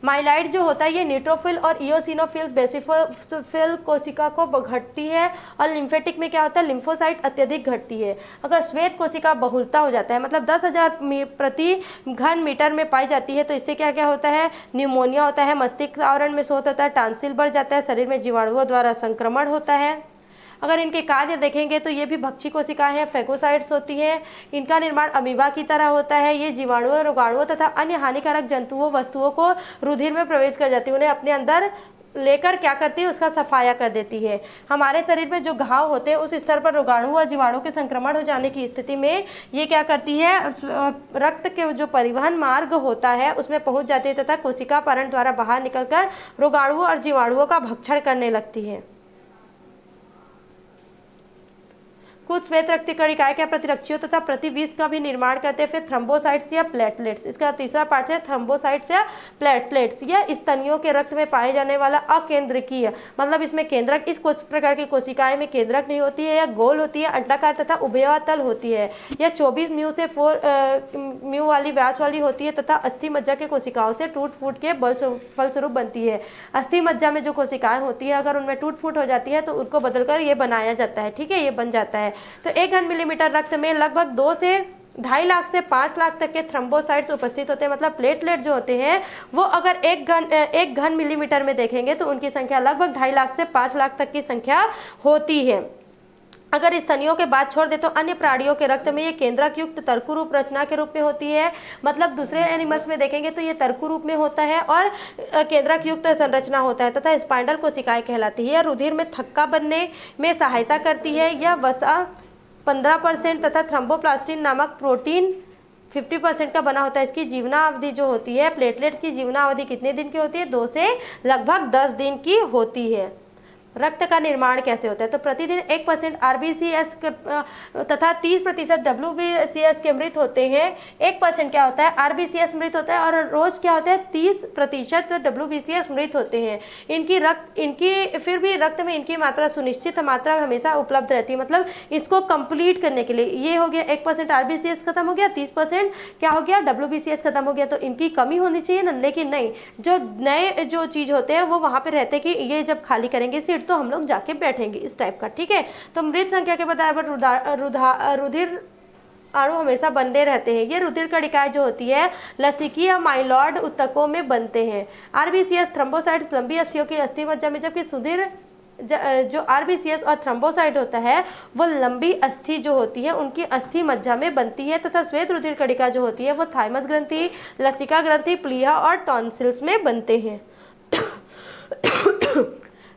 A: माइलाइड जो होता है ये न्यूट्रोफिल और इओसिनोफिल्स बेसिफिल कोशिका को घटती है और लिम्फेटिक में क्या होता है, लिम्फोसाइट अत्यधिक घटती है। अगर श्वेत कोशिका बहुलता हो जाता है, मतलब 10,000 प्रति घन मीटर में पाई जाती है, तो इससे क्या क्या होता है, न्यूमोनिया होता है, मस्तिष्क आवरण में शोथ होता है, टांसिल बढ़ जाता है, शरीर में जीवाणुओं द्वारा संक्रमण होता है। अगर इनके कार्य देखेंगे तो ये भी भक्षी कोशिकाएं हैं, फेगोसाइट्स होती हैं। इनका निर्माण अमीबा की तरह होता है। ये जीवाणुओं, रोगाणुओं तथा अन्य हानिकारक जंतुओं, वस्तुओं को रुधिर में प्रवेश कर जाती है, उन्हें अपने अंदर लेकर क्या करती है, उसका सफाया कर देती है। हमारे शरीर में जो घाव होते हैं उस स्तर पर रोगाणु और जीवाणु के संक्रमण हो जाने की स्थिति में ये क्या करती है, रक्त के जो परिवहन मार्ग होता है उसमें पहुंच जाती है तथा कोशिका परण द्वारा बाहर निकलकर रोगाणुओं और जीवाणुओं का भक्षण करने लगती है। कुछ श्वेत रक्त कणिकाएं क्या प्रतिरक्षियों तथा प्रतिविष का भी निर्माण करते हैं। फिर थ्रोम्बोसाइट्स या प्लेटलेट्स, इसका तीसरा पार्ट है थ्रोम्बोसाइट्स या प्लेटलेट्स। यह स्तनियों के रक्त में पाए जाने वाला अकेंद्रकीय, मतलब इसमें केंद्रक, इस प्रकार की कोशिकाएं में केंद्रक नहीं होती है, यह गोल होती है, अंडाकार तथा उभयतल होती है। यह 24 म्यू से 4 म्यू वाली व्यास वाली होती है तथा अस्थि मज्जा के कोशिकाओं से टूट फूट के फलस्वरूप बनती है। अस्थि मज्जा में जो कोशिकाएं होती है अगर उनमें टूट फूट हो जाती है तो उनको बदलकर ये बनाया जाता है, ठीक है, ये बन जाता है। तो 1 घन मिलीमीटर रक्त में लगभग 2 से 2.5 लाख से 5 लाख तक के थ्रोम्बोसाइट्स उपस्थित होते हैं, मतलब प्लेटलेट जो होते हैं वो अगर 1 घन मिलीमीटर में देखेंगे तो उनकी संख्या लगभग 2.5 लाख से 5 लाख तक की संख्या होती है। अगर स्तनियों के बाद छोड़ दे तो अन्य प्राणियों के रक्त में ये केंद्रक युक्त तर्कु रूप रचना के रूप में होती है, मतलब दूसरे एनिमल्स में देखेंगे तो ये तर्कु रूप में होता है और केंद्रक युक्त संरचना होता है तथा स्पाइंडल कोशिकाएं कहलाती है। रुधिर में थक्का बनने में सहायता करती है। यह वसा 15% तथा थ्रोम्बोप्लास्टिन नामक प्रोटीन 50% का बना होता है। इसकी जीवनावधि जो होती है, प्लेटलेट्स की जीवनावधि कितने दिन की होती है? 2 से लगभग 10 दिन की होती है। रक्त का निर्माण कैसे होता है? तो प्रतिदिन 1% RBCS तथा 30% WBCS के मृत होते हैं। 1% क्या होता है? RBCS मृत होता है और रोज क्या होता है? 30% WBCS मृत होते हैं। इनकी फिर भी रक्त में इनकी मात्रा, सुनिश्चित मात्रा हमेशा उपलब्ध रहती है, मतलब इसको कंप्लीट करने के लिए। ये हो गया 1% RBCS खत्म हो गया, 30% क्या हो गया? WBCS खत्म हो गया, तो इनकी कमी होनी चाहिए ना, लेकिन नहीं, जो नए जो चीज होते हैं वो वहां पे रहते हैं कि ये जब खाली करेंगे सीट तो हम लोग जाके बैठेंगे, इस टाइप का, ठीक है। तो मृत संख्या के बराबर रुधिर अणु हमेशा बंधे रहते हैं। ये रुधिर कणिकाएं जो होती है लसिकी या माइलॉइड ऊतकों में बनते हैं। RBCS थ्रोम्बोसाइट्स लंबी अस्थियों की अस्थि मज्जा में, जबकि सुधिर जो RBCS और थ्रोम्बोसाइट होता है वो लंबी अस्थि जो होती है उनकी अस्थि मज्जा में बनती है तथा श्वेत रुधिर कणिका जो होती है वो थाइमस ग्रंथि, लसिका ग्रंथि, प्लीहा और टॉन्सिल्स में बनते हैं।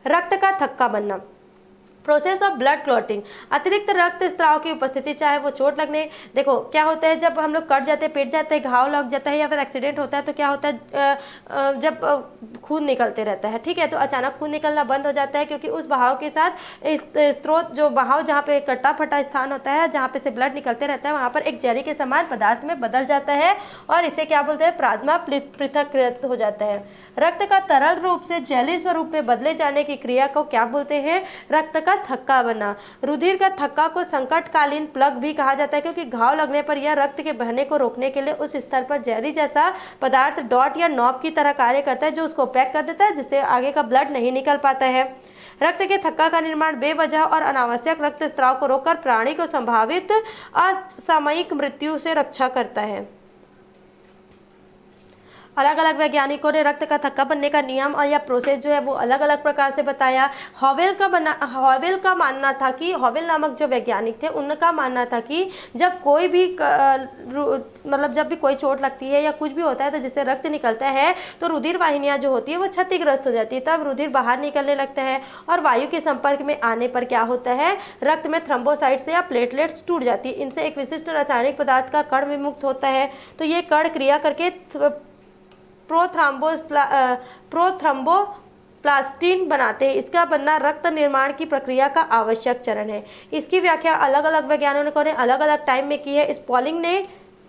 A: रक्त का थक्का बनना, प्रोसेस ऑफ ब्लड क्लॉटिंग, अतिरिक्त रक्त स्त्राव की उपस्थिति, चाहे वो चोट लगने, देखो क्या होता है जब हम लोग कट जाते हैं, पिट जाते हैं, घाव लग जाता है या फिर एक्सीडेंट होता है तो क्या होता है जब खून निकलते रहता है, ठीक है, तो अचानक खून निकलना बंद हो जाता है क्योंकि उस बहाव के साथ स्रोत जो बहाव जहाँ पे कट्टा फटा स्थान होता है जहाँ पे से ब्लड निकलते रहता है वहाँ पर एक जेली के समान पदार्थ में बदल जाता है और इसे क्या बोलते हैं? प्लाज्मा पृथक्कृत हो जाता है। रक्त का तरल रूप से जेली स्वरूप में बदले जाने की क्रिया को क्या बोलते हैं? रक्त का थक्का बना। रुधिर का थक्का को संकटकालीन प्लग भी कहा जाता है क्योंकि घाव लगने पर यह रक्त के बहने को रोकने के लिए उस स्तर पर जेली जैसा पदार्थ डॉट या नॉब की तरह कार्य करता है जो उसको पैक कर देता है जिससे आगे का ब्लड नहीं निकल पाता है। रक्त के थक्का का निर्माण बेवजह और अनावश्यक रक्त स्त्राव को रोककर प्राणी को संभावित असामयिक मृत्यु से रक्षा करता है। अलग अलग वैज्ञानिकों ने रक्त का थक्का बनने का नियम और या प्रोसेस जो है वो अलग अलग प्रकार से बताया। हॉवेल का मानना था कि, हॉवेल नामक जो वैज्ञानिक थे उनका मानना था कि जब कोई भी मतलब जब भी कोई चोट लगती है या कुछ भी होता है तो जिससे रक्त निकलता है तो रुधिर वाहिनियां जो होती है वो क्षतिग्रस्त हो जाती है, तब रुधिर बाहर निकलने लगता है और वायु के संपर्क में आने पर क्या होता है? रक्त में थ्रोम्बोसाइट्स या प्लेटलेट्स टूट जाती है। इनसे एक विशिष्ट रासायनिक पदार्थ का कण विमुक्त होता है, तो ये कण क्रिया करके प्रोथ्रोम्बोप्लास्टिन बनाते हैं। इसका बनना रक्त निर्माण की प्रक्रिया का आवश्यक चरण है। इसकी व्याख्या अलग अलग वैज्ञानिकों ने अलग अलग टाइम में की है। स्पॉलिंग ने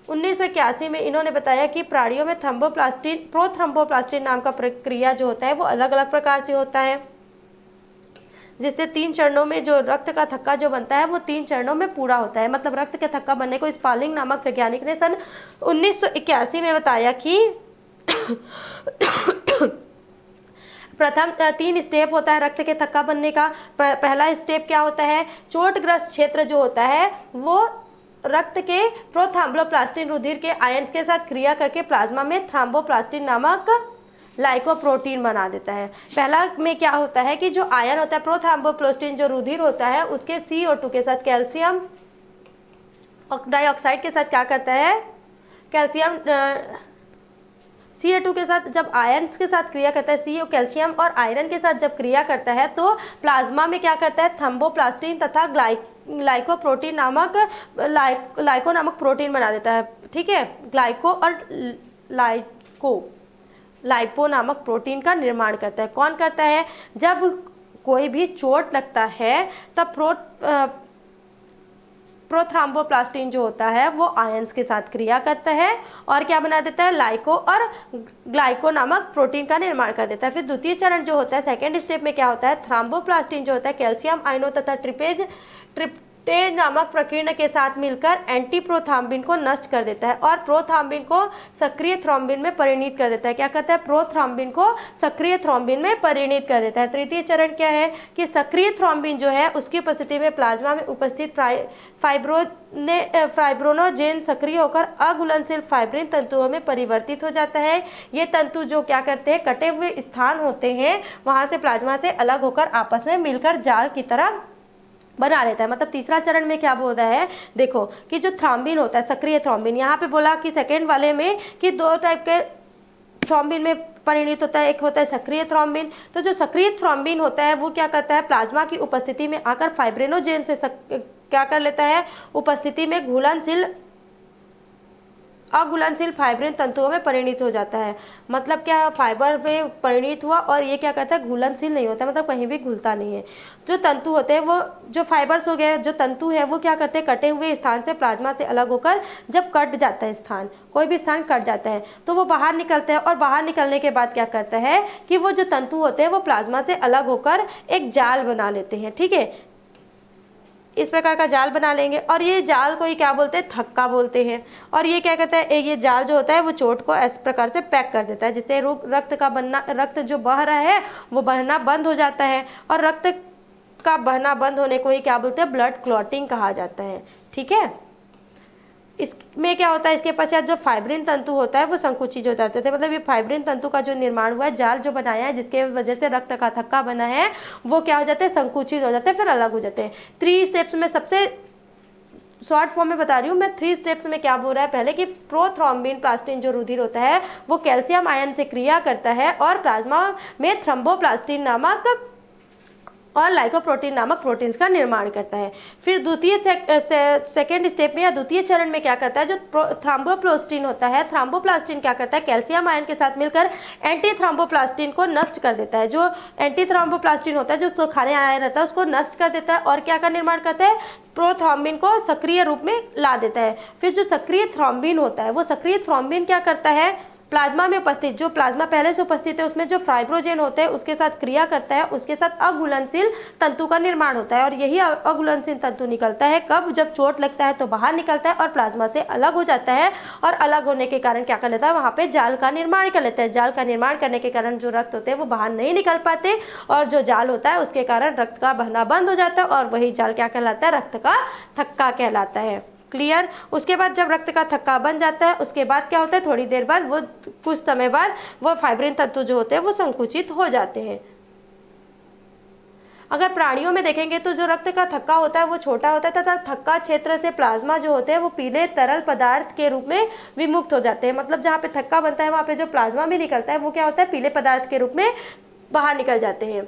A: 1981 में इन्होंने बताया कि प्राणियों में प्रोथ्रोम्बोप्लास्टिन नाम का प्रक्रिया जो होता है वो अलग अलग प्रकार से होता है, जिससे 3 चरणों में जो रक्त का थक्का जो बनता है वो 3 चरणों में पूरा होता है। मतलब रक्त के थक्का बनने को स्पॉलिंग नामक वैज्ञानिक ने सन 1981 में बताया कि प्रथम 3 स्टेप होता है रक्त के थक्का बनने का। पहला स्टेप क्या होता है? चोटग्रस्त क्षेत्र जो होता है वो रक्त के प्रोथ्रोम्बोप्लास्टिन रुधिर के आयंस के साथ क्रिया करके प्लाज्मा में थ्रोम्बोप्लास्टिन नामक लाइकोप्रोटीन बना देता है। पहला में क्या होता है कि जो आयन होता है प्रोथ्रोम्बोप्लास्टिन जो रुधिर होता है उसके CO2 के साथ कैल्शियम डाइऑक्साइड के साथ क्या करता है? कैल्शियम Ca2 के साथ जब आयन्स के साथ क्रिया करता है, CO कैल्शियम और आयरन के साथ जब क्रिया करता है तो प्लाज्मा में क्या करता है? थ्रोम्बोप्लास्टिन तथा ग्लाइको नामक प्रोटीन बना देता है, ठीक है। ग्लाइको और लाइपो नामक प्रोटीन का निर्माण करता है। कौन करता है? जब कोई भी चोट लगता है तब प्रोथ्राम्बोप्लास्टिन जो होता है वो आयंस के साथ क्रिया करता है और क्या बना देता है, लाइको और ग्लाइको नामक प्रोटीन का निर्माण कर देता है। फिर द्वितीय चरण जो होता है, सेकेंड स्टेप में क्या होता है, थ्राम्बोप्लास्टिन जो होता है कैल्शियम आयनों तथा ट्रिप्टेज नामक प्रकीर्ण के साथ मिलकर एंटी प्रोथ्राम्बिन को नष्ट कर देता है और प्रोथ्राम्बिन को सक्रिय थ्रोम्बिन में परिणित कर देता है। क्या करता है, प्रोथ्राम्बिन को सक्रिय थ्रोम्बिन में परिणित कर देता है। तृतीय चरण क्या है कि सक्रिय थ्रोम्बिन जो है उसकी उपस्थिति में प्लाज्मा में उपस्थित फाइब्रोनोजेन सक्रिय होकर अघुलनशील फाइब्रिन तंतुओं में परिवर्तित हो जाता है। ये तंतु जो क्या करते हैं, कटे हुए स्थान होते हैं वहां से प्लाज्मा से अलग होकर आपस में मिलकर जाल की तरह बना लेता है। मतलब तीसरा चरण में क्या बोल रहा है, देखो कि जो थ्रोम्बिन होता है, सक्रिय थ्रोम्बिन, यहाँ पे बोला कि सेकेंड वाले में कि दो टाइप के थ्रोम्बिन में परिणित होता है, एक होता है सक्रिय थ्रोम्बिन। तो जो सक्रिय थ्रोम्बिन होता है वो क्या करता है, प्लाज्मा की उपस्थिति में आकर फाइब्रिनोजेन से क्या कर लेता है, उपस्थिति में अघुलनशील फाइब्रिन तंतुओं में परिणित हो जाता है। मतलब क्या, फाइबर में परिणित हुआ और ये क्या करता है, घुलनशील नहीं होता, मतलब कहीं भी घुलता नहीं है। जो तंतु होते हैं वो जो फाइबर्स हो गए, जो तंतु है वो क्या करते हैं, कटे हुए स्थान से प्लाज्मा से अलग होकर जब कट जाता है स्थान, कोई भी स्थान कट जाता है तो वो बाहर निकलते हैं और बाहर निकलने के बाद क्या करता है कि वो जो तंतु होते हैं वो प्लाज्मा से अलग होकर एक जाल बना लेते हैं। ठीक है, इस प्रकार का जाल बना लेंगे और ये जाल को ही क्या बोलते हैं, थक्का बोलते हैं। और ये क्या कहता है, ये जाल जो होता है वो चोट को इस प्रकार से पैक कर देता है जिससे रक्त जो बह रहा है वो बहना बंद हो जाता है और रक्त का बहना बंद होने को ही क्या बोलते हैं, ब्लड क्लॉटिंग कहा जाता है। ठीक है, इसमें क्या होता है, इसके पश्चात जो फाइब्रिन तंतु होता है वो संकुचित हो जाते थे। मतलब ये फाइब्रिन तंतु का जो निर्माण हुआ है, जाल जो बनाया है जिसके वजह से रक्त का थक्का बना है, वो क्या हो जाते हैं, संकुचित हो जाते हैं, फिर अलग हो जाते हैं। 3 स्टेप्स में सबसे शॉर्ट फॉर्म में बता रही हूँ मैं। 3 स्टेप्स में क्या बोल रहा है, पहले कि प्रोथ्रोम्बिन प्लास्टिन जो रुधिर होता है वो कैल्शियम आयन से क्रिया करता है और प्लाज्मा में थ्रोम्बोप्लास्टिन नामक और लाइकोप्रोटीन नामक प्रोटीन्स का निर्माण करता है। फिर सेकेंड स्टेप में या द्वितीय चरण में क्या करता है, जो थ्रोम्बोप्लास्टिन होता है, थ्रोम्बोप्लास्टिन क्या करता है, कैल्शियम आयन के साथ मिलकर एंटी थ्रोम्बोप्लास्टिन को नष्ट कर देता है। जो एंटी थ्रोम्बोप्लास्टिन होता है, जो खाने आया रहता है, उसको नष्ट कर देता है और क्या का निर्माण करता है, प्रोथ्रोम्बिन को सक्रिय रूप में ला देता है। फिर जो सक्रिय थ्रोम्बिन होता है वो सक्रिय थ्रोम्बिन क्या करता है, प्लाज्मा में उपस्थित, जो प्लाज्मा पहले से उपस्थित है उसमें जो फाइब्रोजेन होते हैं उसके साथ क्रिया करता है, उसके साथ अघुलनशील तंतु का निर्माण होता है। और यही अघुलनशील तंतु निकलता है कब, जब चोट लगता है तो बाहर निकलता है और प्लाज्मा से अलग हो जाता है और अलग होने के कारण क्या कर लेता है, वहाँ पे जाल का निर्माण कर लेता है। जाल का निर्माण करने के कारण जो रक्त होते हैं वो बाहर नहीं निकल पाते और जो जाल होता है उसके कारण रक्त का बहना बंद हो जाता है और वही जाल क्या कहलाता है, रक्त का थक्का कहलाता है। क्लियर। उसके बाद जब रक्त का थक्का बन जाता है उसके बाद क्या होता है, थोड़ी देर बाद वो कुछ समय बाद वो फाइब्रिन तंतु जो होते हैं वो संकुचित हो जाते हैं। अगर प्राणियों में देखेंगे तो जो रक्त का थक्का होता है वो छोटा होता है तथा थक्का क्षेत्र से प्लाज्मा जो होते हैं वो पीले तरल पदार्थ के रूप में विमुक्त हो जाते हैं। मतलब जहाँ पे थक्का बनता है वहाँ पे जो प्लाज्मा भी निकलता है वो क्या होता है, पीले पदार्थ के रूप में बाहर निकल जाते हैं।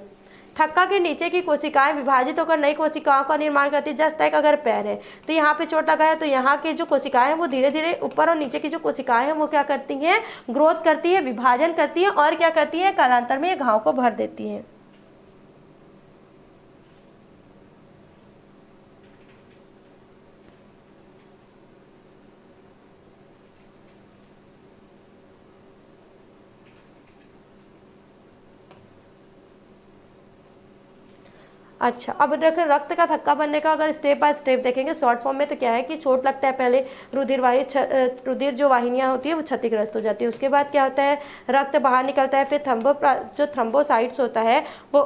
A: थक्का के नीचे की कोशिकाएं विभाजित होकर नई कोशिकाओं का निर्माण करती है। जस्ट लाइक अगर पैर है तो यहाँ पे चोट लगा है तो यहाँ की जो कोशिकाएं हैं वो धीरे धीरे ऊपर और नीचे की जो कोशिकाएं हैं वो क्या करती हैं, ग्रोथ करती है, विभाजन करती है और क्या करती है, कालांतर में ये घाव को भर देती है। अच्छा, अब देखें रक्त का थक्का बनने का अगर स्टेप बाय स्टेप देखेंगे शॉर्ट फॉर्म में तो क्या है कि चोट लगता है, पहले रुधिर जो वाहिनियां होती है वो क्षतिग्रस्त हो जाती है। उसके बाद क्या होता है, रक्त बाहर निकलता है। फिर जो थ्रोम्बोसाइट्स होता है वो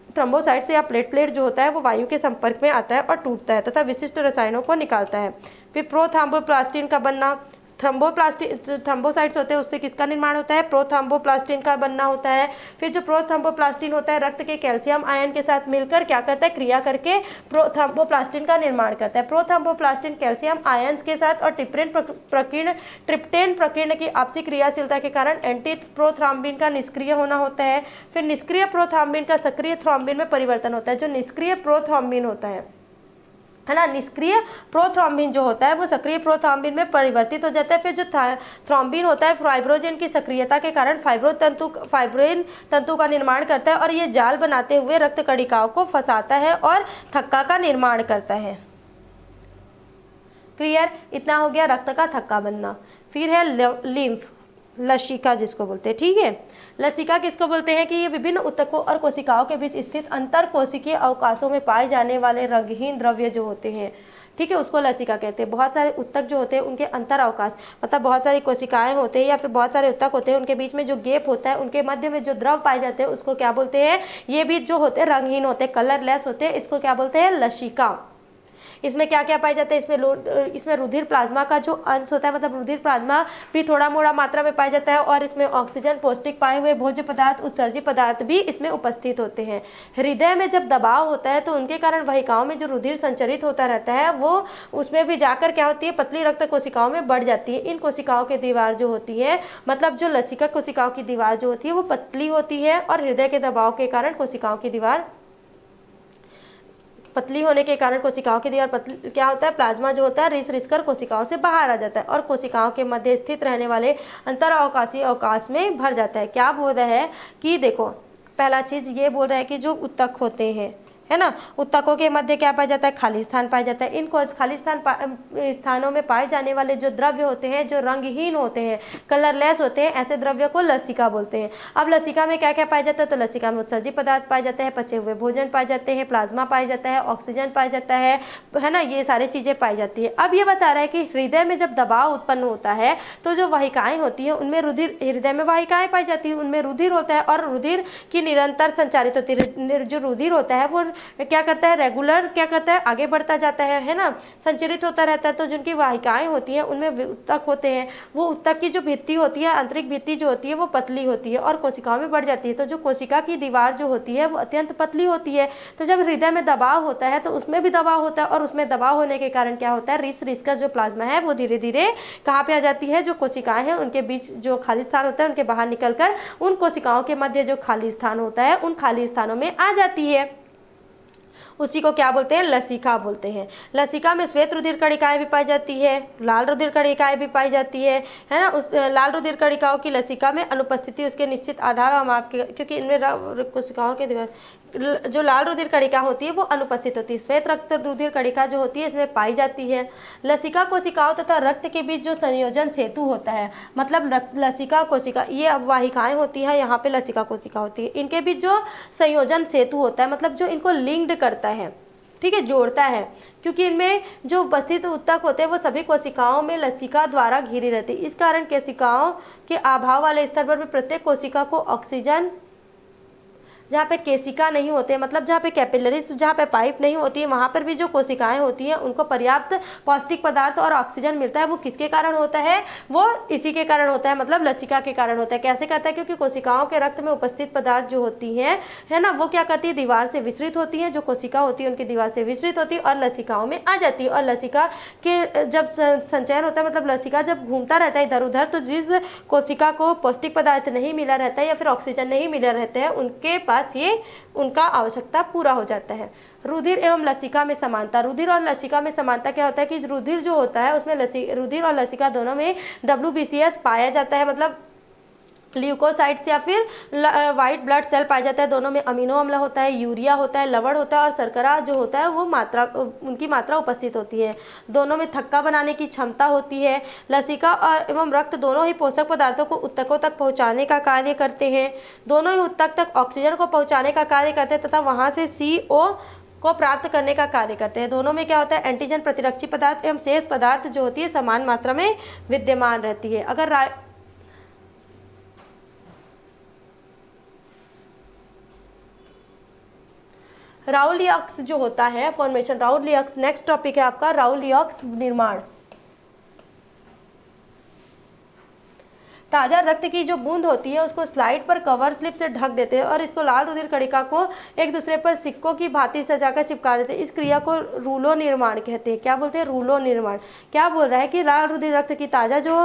A: थ्रोम्बोसाइट्स या प्लेटलेट जो होता है वो वायु के संपर्क में आता है और टूटता है तथा विशिष्ट रसायनों को निकालता है। फिर प्रोथ्रोम्बोप्लास्टिन का बनना, थ्रोम्बोसाइट्स होते हैं उससे किसका निर्माण होता है, प्रोथ्रोम्बोप्लास्टिन का बनना होता है। फिर जो प्रोथ्रोम्बोप्लास्टिन होता है रक्त के कैल्शियम आयन के साथ मिलकर क्या करता है, क्रिया करके प्रोथ्रोम्बोप्लास्टिन का निर्माण करता है। प्रोथ्रोम्बोप्लास्टिन कैल्शियम आयन के साथ और ट्रिप्टेन प्रकीर्ण की आपसी क्रियाशीलता के कारण एंटी प्रोथ्रोम्बिन का निष्क्रिय होना होता है। फिर निष्क्रिय प्रोथ्रोम्बिन का सक्रिय थ्रोम्बिन में परिवर्तन होता है। जो निष्क्रिय प्रोथ्रोम्बिन होता है ना, निष्क्रिय प्रोथ्रोम्बिन जो होता है वो सक्रिय प्रोथ्रोम्बिन में परिवर्तित हो जाता है। फिर जो थ्रोम्बिन होता है फाइब्रोजेन की सक्रियता के कारण फाइब्रिन तंतु का निर्माण करता है और ये जाल बनाते हुए रक्त कणिकाओं को फंसाता है और थक्का का निर्माण करता है। क्लियर, इतना हो गया रक्त का थक्का बनना। फिर है लिम्फ, लसिका जिसको बोलते हैं, ठीक है। लसिका किसको बोलते हैं कि ये विभिन्न ऊतकों और कोशिकाओं के बीच स्थित अंतर कोशिकीय अवकाशों में पाए जाने वाले रंगहीन द्रव्य जो होते हैं, ठीक है, उसको लसिका कहते हैं। बहुत सारे ऊतक जो होते हैं उनके अंतर अवकाश, मतलब बहुत सारी कोशिकाएं होते हैं या फिर बहुत सारे ऊतक होते हैं, उनके बीच में जो गैप होता है, उनके मध्य में जो द्रव पाए जाते हैं उसको क्या बोलते हैं, ये भी जो होते हैं रंगहीन होते हैं, कलरलेस होते हैं, इसको क्या बोलते हैं, लसिका। इसमें क्या क्या पाया जाता है, इसमें रुधिर प्लाज्मा का जो अंश होता है, मतलब रुधिर प्लाज्मा भी थोड़ा मोड़ा मात्रा में पाया जाता है, और इसमें ऑक्सीजन, पौष्टिक पाए हुए भोज्य पदार्थ, उत्सर्जी पदार्थ भी इसमें उपस्थित होते हैं। हृदय में जब दबाव होता है तो उनके कारण वाहिकाओं में जो रुधिर संचरित होता रहता है वो उसमें भी जाकर क्या होती है, पतली रक्त कोशिकाओं में बढ़ जाती है। इन कोशिकाओं की दीवार जो होती है, मतलब जो लसिका कोशिकाओं की दीवार जो होती है वो पतली होती है, और हृदय के दबाव के कारण कोशिकाओं की दीवार पतली होने के कारण कोशिकाओं की दीवार पतली, क्या होता है, प्लाज्मा जो होता है रिस रिस कर कोशिकाओं से बाहर आ जाता है और कोशिकाओं के मध्य स्थित रहने वाले अंतर अवकाशीय अवकाश में भर जाता है। क्या बोल रहा है कि देखो, पहला चीज ये बोल रहा है कि जो ऊतक होते हैं, है ना, ऊतकों के मध्य क्या पाया जाता है, खाली स्थान पाया जाता है। इन खाली स्थानों में पाए जाने वाले जो द्रव्य होते हैं, जो रंगहीन होते हैं, कलरलेस होते हैं, ऐसे द्रव्य को लसिका बोलते हैं। अब लसिका में क्या क्या पाया जाता है, तो लसिका में उत्सर्जी पदार्थ पाए जाते हैं, पचे हुए भोजन पाए जाते हैं, प्लाज्मा पाया जाता है, ऑक्सीजन पाया जाता है ना, ये सारी चीजें पाई जाती है। अब ये बता रहा है कि हृदय में जब दबाव उत्पन्न होता है तो जो वाहिकाएं होती है उनमें रुधिर, हृदय में वाहिकाएं पाई जाती है, उनमें रुधिर होता है और रुधिर की निरंतर संचारित होती है। जो रुधिर होता है वो क्या करता है, रेगुलर क्या करता है, आगे बढ़ता जाता है ना, संचरित होता रहता है। तो जिनकी वाहिकाएं होती हैं उनमें ऊतक होते हैं, वो ऊतक की जो भित्ति होती है, आंतरिक भित्ति जो होती है वो पतली होती है और कोशिकाओं में बढ़ जाती है। तो जो कोशिका की दीवार जो होती है वो अत्यंत पतली होती है। तो जब हृदय में दबाव होता है तो उसमें भी दबाव होता है, और उसमें दबाव होने के कारण क्या होता है, रिस रिस का जो प्लाज्मा है वो धीरे धीरे कहाँ पे आ जाती है, जो कोशिकाएं हैं उनके बीच जो खाली स्थान होता है उनके बाहर निकलकर उन कोशिकाओं के मध्य जो खाली स्थान होता है उन खाली स्थानों में आ जाती है। उसी को क्या बोलते हैं, लसिका बोलते हैं। लसिका में श्वेत रुधिर कणिकाएं भी पाई जाती है, लाल रुधिर कणिकाएं भी पाई जाती है ना। उस लाल रुधिर कणिकाओं की लसिका में अनुपस्थिति उसके निश्चित आधार हम आपके, क्योंकि इनमें कोशिकाओं के दीवार जो लाल रुधिर कणिका होती है वो अनुपस्थित होती है। श्वेत रक्त रुधिर कणिका जो होती है इसमें पाई जाती है। लसिका कोशिकाओं तथा रक्त के बीच जो संयोजन सेतु होता है, मतलब लसिका कोशिका, ये वाहिकाएं होती है, यहाँ पे लसिका कोशिका होती है, इनके बीच जो संयोजन सेतु होता है, मतलब जो इनको लिंक्ड करता है, ठीक है, जोड़ता है, क्योंकि इनमें जो उपस्थित ऊतक होते हैं वो सभी कोशिकाओं में लसिका द्वारा घिरी रहती है। इस कारण कोशिकाओं के अभाव वाले स्तर पर भी प्रत्येक कोशिका को ऑक्सीजन, जहाँ पे केशिका नहीं होते, मतलब जहाँ पे कैपिलरीज, जहाँ पे पाइप नहीं होती है, वहाँ पर भी जो कोशिकाएं होती हैं उनको पर्याप्त पौष्टिक पदार्थ और ऑक्सीजन मिलता है। वो किसके कारण होता है, वो इसी के कारण होता है, मतलब लसिका के कारण होता है। कैसे कहता है, क्योंकि कोशिकाओं के रक्त में उपस्थित पदार्थ जो होती हैं, है ना, वो क्या करती है, दीवार से विसरित होती है। जो कोशिका होती है उनकी दीवार से विसरित होती है और लसिकाओं में आ जाती है। और लसिका के जब संचयन होता है, मतलब लसिका जब घूमता रहता है इधर उधर, तो जिस कोशिका को पौष्टिक पदार्थ नहीं मिला रहता है या फिर ऑक्सीजन नहीं मिला रहता है, उनके पास ये उनका आवश्यकता पूरा हो जाता है। रुधिर एवं लसिका में समानता, रुधिर और लसिका में समानता क्या होता है कि रुधिर जो होता है उसमें रुधिर और लसिका दोनों में WBCS पाया जाता है, मतलब ल्यूकोसाइट्स या फिर वाइट ब्लड सेल पाया जाता है। दोनों में अमीनो अम्ल होता है, यूरिया होता है, लवण होता है और शर्करा जो होता है वो मात्रा, उनकी मात्रा उपस्थित होती है। दोनों में थक्का बनाने की क्षमता होती है। लसिका और एवं रक्त दोनों ही पोषक पदार्थों को ऊतकों तक पहुंचाने का कार्य करते हैं। दोनों ही ऊतक तक ऑक्सीजन को पहुंचाने का कार्य करते हैं तथा वहां से CO को प्राप्त करने का कार्य करते हैं। दोनों में क्या होता है, एंटीजन प्रतिरक्षी पदार्थ एवं शेष पदार्थ जो होती है समान मात्रा में विद्यमान रहती है। अगर राउली अक्ष जो होता है फॉर्मेशन, राउली अक्ष, नेक्स्ट टॉपिक है आपका राउली अक्ष निर्माण। ताज़ा रक्त की जो बूंद होती है उसको स्लाइड पर कवर स्लिप से ढक देते हैं और इसको लाल रुधिर कणिका को एक दूसरे पर सिक्कों की भांति सजाकर चिपका देते हैं। इस क्रिया को रूलो निर्माण कहते हैं। क्या बोलते हैं, रूलो निर्माण। क्या बोल रहा है कि लाल रुधिर रक्त की ताज़ा जो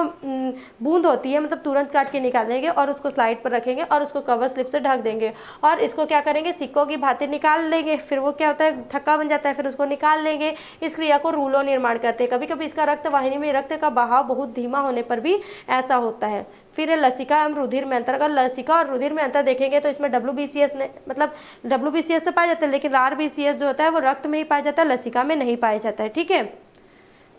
A: बूंद होती है, मतलब तुरंत काट के निकालेंगे और उसको स्लाइड पर रखेंगे और उसको कवर स्लिप से ढक देंगे और इसको क्या करेंगे, सिक्कों की भांति निकाल लेंगे। फिर वो क्या होता है, थक्का बन जाता है, फिर उसको निकाल लेंगे। इस क्रिया को रूलो निर्माण कहते हैं। कभी कभी इसका रक्त वाहिनी में रक्त का बहाव बहुत धीमा होने पर भी ऐसा होता है। फिर लसिका एवं रुधिर में अंतर, अगर लसिका और रुधिर में अंतर देखेंगे तो इसमें WBCS ने, मतलब WBCS तो पाया जाता है लेकिन RBCS जो होता है वो रक्त में ही पाया जाता है, लसिका में नहीं पाया जाता है। ठीक है,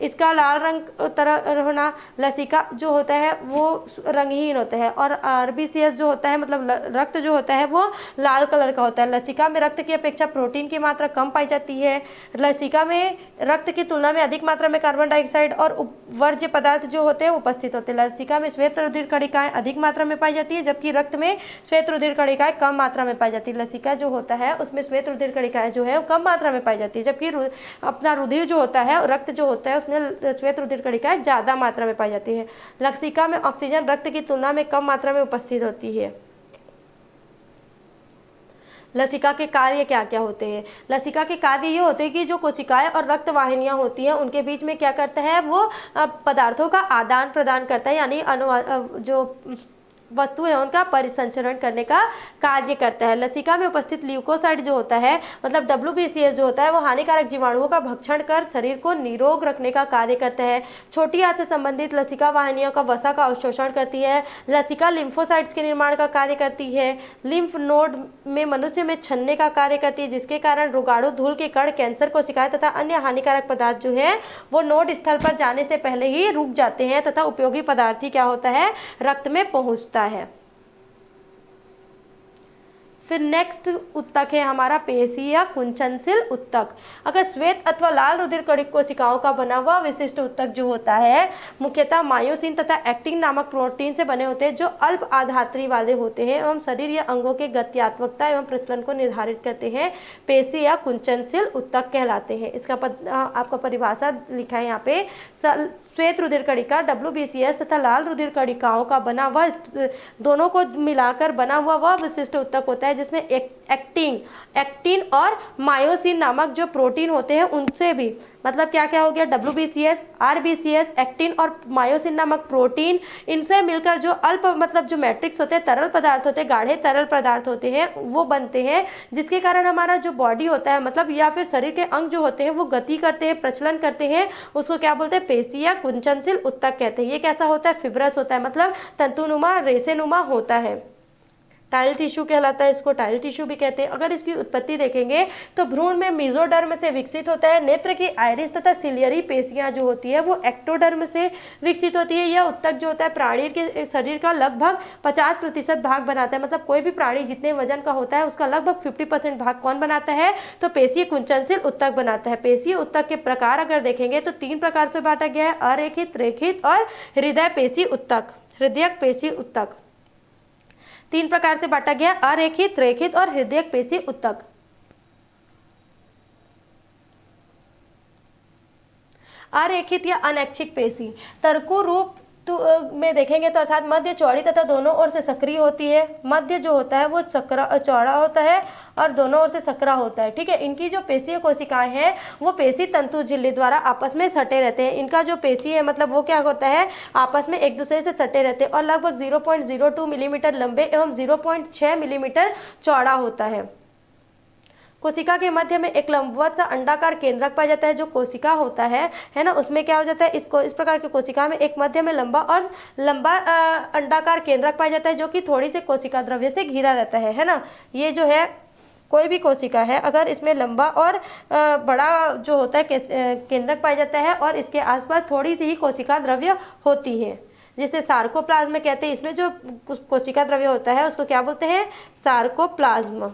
A: इसका लाल रंग तरह होना, लसिका जो होता है वो रंगहीन होता है, और आरबीसीएस जो होता है मतलब रक्त जो होता है वो लाल कलर का होता है। लसिका में रक्त की अपेक्षा प्रोटीन की मात्रा कम पाई जाती है। लसिका में रक्त की तुलना में अधिक मात्रा में कार्बन डाइऑक्साइड और वर्ज्य पदार्थ जो होते हैं उपस्थित होते हैं। लसिका में श्वेत रुधिर कणिकाएं अधिक मात्रा में पाई जाती है, जबकि रक्त में श्वेत रुधिर कणिकाएं कम मात्रा में पाई जाती है। लसिका जो होता है उसमें श्वेत रुधिर कणिकाएं जो है वो कम मात्रा में पाई जाती है, जबकि अपना रुधिर जो होता है, रक्त जो होता है उसमें श्वेत रुधिर कणिकाएं ज्यादा मात्रा में पाई जाती है। लसिका में ऑक्सीजन रक्त की तुलना में कम मात्रा में उपस्थित होती है। लसिका के कार्य क्या क्या होते हैं? लसिका के कार्य ये होते हैं कि जो कोशिकाएं और रक्त वाहिनियां होती हैं उनके बीच में क्या करता है, वो पदार्थों का आदान प्रदान करता है, यानी जो वस्तु है उनका परिसंचरण करने का कार्य करता है। लसिका में उपस्थित ल्यूकोसाइड जो होता है मतलब WBCS जो होता है वो हानिकारक जीवाणुओं का भक्षण कर शरीर को निरोग रखने का कार्य करता है। छोटी आंत से संबंधित लसिका वाहिनियों का वसा का अवशोषण करती है। लसिका लिम्फोसाइट्स के निर्माण का कार्य करती है। लिम्फ नोड में मनुष्य में छन्ने का कार्य करती है, जिसके कारण रोगाणु, धूल के कण, कैंसर कोशिकाएं तथा अन्य हानिकारक पदार्थ जो है वो नोड स्थल पर जाने से पहले ही रुक जाते हैं तथा उपयोगी पदार्थ ही क्या होता है, रक्त में पहुंचता है। फिर नेक्स्ट उत्तक है हमारा पेशीय कुंचनशील उत्तक। अगर श्वेत अथवा लाल रुधिर कणिक कोशिकाओं का बना हुआ विशिष्ट उत्तक जो होता है मुख्यतः मायोसिन तथा एक्टिन नामक प्रोटीन से बने होते हैं, जो अल्प आधात्री वाले होते हैं एवं शरीर या अंगों के गत्यात्मकता एवं प्रचलन को निर्धारित करते हैं, पेशीय कुंचनशील उत्तक कहलाते हैं। इसका आपका परिभाषा लिखा है यहाँ पे, श्वेत रुधिर कणिका WBCS तथा लाल रुधिर कणिकाओं का बना हुआ दोनों को मिलाकर बना हुआ वह विशिष्ट उत्तक होता है जिसमें एक्टिन और मायोसिन नामक जो प्रोटीन होते हैं उनसे भी, मतलब क्या क्या हो गया, WBCS, RBCS, एक्टिन और मायोसिन नामक प्रोटीन, इनसे मिलकर जो अल्प मतलब जो मैट्रिक्स होते हैं, तरल पदार्थ होते हैं, गाढ़े तरल पदार्थ होते हैं, वो बनते हैं, जिसके कारण हमारा जो बॉडी होता है मतलब या फिर शरीर के अंग जो होते हैं वो गति करते हैं, प्रचलन करते हैं, उसको क्या बोलते हैं, पेशीय कुंचनशील उत्तक कहते हैं। ये कैसा होता है, फिब्रस होता है, मतलब तंतुनुमा रेशेनुमा होता है। टाइल टिश्यू कहलाता है, इसको टाइल टिश्यू भी कहते हैं। अगर इसकी उत्पत्ति देखेंगे तो भ्रूण में मेसोडर्म से विकसित होता है। नेत्र की आइरिस तथा सिलियरी पेशियां जो होती है वो एक्टोडर्म से विकसित होती है। यह उत्तक जो होता है प्राणी के शरीर का लगभग 50% भाग बनाता है, मतलब कोई भी प्राणी जितने वजन का होता है उसका लगभग 50% भाग कौन बनाता है, तो पेशीय कुंचनशील उत्तक बनाता है। पेशीय उत्तक के प्रकार अगर देखेंगे तो 3 प्रकार से बांटा गया है, अरेखित, रेखित और हृदय पेशी उत्तक। हृदयक पेशी उत्तक 3 प्रकार से बांटा गया, अरेखित, रेखित और हृदयक पेशी उत्तक। अरेखित या अनैच्छिक पेशी तर्कु रूप में देखेंगे तो अर्थात मध्य चौड़ी तथा दोनों ओर से सक्रिय होती है। मध्य जो होता है वो चौड़ा होता है और दोनों ओर से सकरा होता है। ठीक है, इनकी जो पेशीय कोशिकाएं हैं वो पेशी तंतु झिल्ली द्वारा आपस में सटे रहते हैं। इनका जो पेशी है मतलब वो क्या होता है, आपस में एक दूसरे से सटे रहते हैं और लगभग 0.02 मिलीमीटर लंबे एवं 0.6 मिलीमीटर चौड़ा होता है। कोशिका के मध्य में एक लंबवत सा अंडाकार केंद्रक पाया जाता है। जो कोशिका होता है ना, उसमें क्या हो जाता है, इस प्रकार की कोशिका में एक मध्य में लंबा अंडाकार केंद्रक पाया जाता है, जो कि थोड़ी से कोशिका द्रव्य से घिरा रहता है ना। ये जो है कोई भी कोशिका है अगर इसमें लंबा और बड़ा जो होता है केंद्रक पाया जाता है और इसके आसपास थोड़ी सी ही कोशिका द्रव्य होती है, जिसे सार्कोप्लाज्म कहते हैं। इसमें जो कोशिका द्रव्य होता है उसको क्या बोलते हैं, सार्कोप्लाज्म।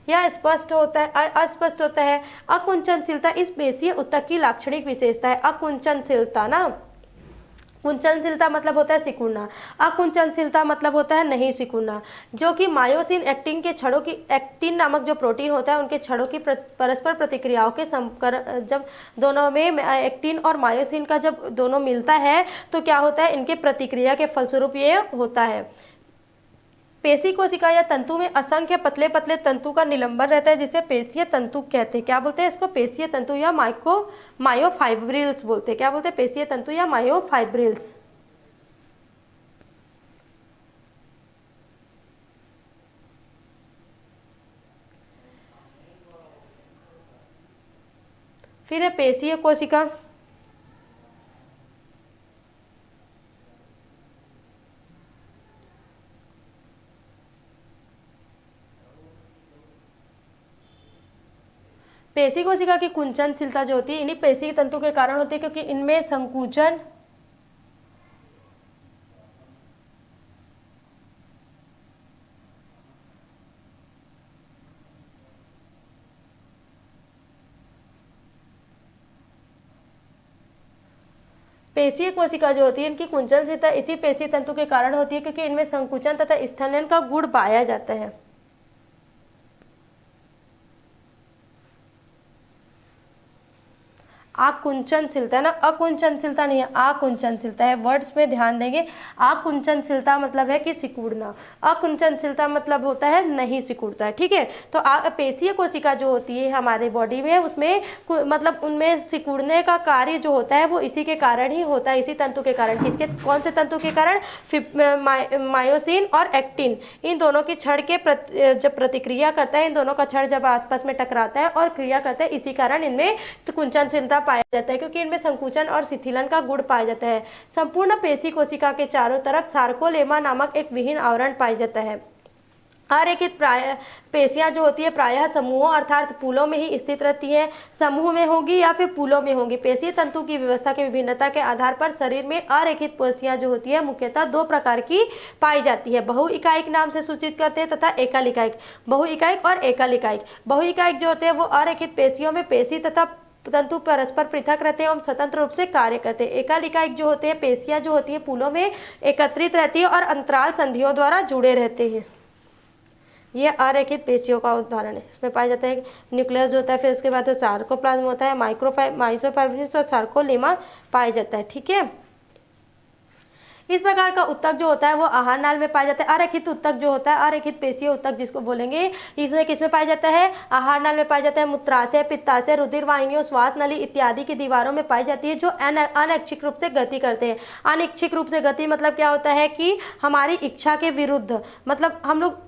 A: यह स्पष्ट होता है, अस्पष्ट होता है। अकुंचनशीलता इस पेशीय उत्तक की लाक्षणिक विशेषता है। अकुंचनशीलता ना, कुंचनशीलता मतलब होता है सिकुड़ना, अकुंचनशीलता मतलब होता है नहीं सिकुड़ना। जो कि मायोसिन एक्टिन के छड़ों की, एक्टिन नामक जो प्रोटीन होता है उनके छड़ों की परस्पर प्रतिक्रियाओं के जब दोनों में एक्टिन और मायोसिन का जब दोनों मिलता है तो क्या होता है, इनके प्रतिक्रिया के फलस्वरूप ये होता है। पेशी कोशिका या तंतु में असंख्य पतले पतले तंतु का निलंबन रहता है, जिसे पेशीय तंतु कहते हैं। क्या बोलते हैं इसको, पेशीय तंतु या मायोफाइब्रिल्स बोलते हैं। क्या बोलते हैं, पेशीय तंतु या मायोफाइब्रिल्स। फिर है पेशीय कोशिका। पेशी कोशिका की कुंचनशीलता जो होती है इन्हीं पेशी तंतु के कारण होती है, क्योंकि इनमें संकुचन पेशीय कोशिका जो होती है इनकी कुंचनशीलता इसी पेशी तंतु के कारण होती है, क्योंकि इनमें संकुचन तथा स्थलन का गुण पाया जाता है। आकुंचनशीलता है ना, अकुंचनशीलता नहीं है, आकुंचनशीलता है। वर्ड्स में ध्यान देंगे। आकुंचनशीलता मतलब है कि सिकुड़ना, अकुंचनशीलता मतलब होता है नहीं सिकुड़ता है। ठीक है, तो पेशीय कोशिका जो होती है हमारे बॉडी में उसमें मतलब उनमें सिकुड़ने का कार्य जो होता है वो इसी के कारण ही होता है, इसी तंतु के कारण। किसके, कौन से तंतु के कारण? मायोसिन और एक्टिन, इन दोनों की छड़ के जब प्रतिक्रिया करता है, इन दोनों का छड़ जब आपस में टकराता है और क्रिया करता है, इसी कारण इनमें कुंचनशीलता पाया जाता है, क्योंकि इनमें संकुचन और शिथिलन का गुण पाया जाता है। संपूर्ण पेशी कोशिका के चारों तरफ सार्कोलेमा नामक एक विहीन आवरण पाया जाता है। अरेखित पेशियां जो होती है प्रायः समूहों अर्थात पूलों में ही स्थित रहती है। समूह में होंगी या फिर पूलों में होंगी। पेशीय तंतु की व्यवस्था की विभिन्नता के आधार पर शरीर में अरेखित पेशियां जो होती है मुख्यतः दो प्रकार की पाई जाती है। बहुइकाइक नाम से सूचित करते हैं तथा एकल इकाइक। बहुइकाइक और एकल इकाइक। बहुइकाइक जो होते हैं वो अरेखित पेशियों में पेशी तथा तंतु परस्पर पृथक रहते हैं और स्वतंत्र रूप से कार्य करते हैं। एकल इकाइक जो होते हैं पेशियां जो होती है पूलों में एकत्रित रहती है और अंतराल संधियों द्वारा जुड़े रहते हैं। ये अरेखित पेशियों का उदाहरण है। इसमें पाया जाता है न्यूक्लियस जो होता है, फिर इसके बाद सार्कोप्लाज्म होता है, माइसोफाइब्रिल्स और सार्कोलेमा पाया जाता है। ठीक है, इस प्रकार का उत्तक जो होता है वो आहार नाल में पाया जाता है। अरेखित उत्तक जो होता है, अरेखित पेशीय उत्तक जिसको बोलेंगे, इसमें किसमें पाया जाता है? आहार नाल में पाया जाता है। मूत्राशय, पित्ताशय, रुधिर वाहिनियों, श्वास नली इत्यादि की दीवारों में पाई जाती है, जो अनैच्छिक रूप से गति करते हैं। अनैच्छिक रूप से गति मतलब क्या होता है कि हमारी इच्छा के विरुद्ध, मतलब हम लोग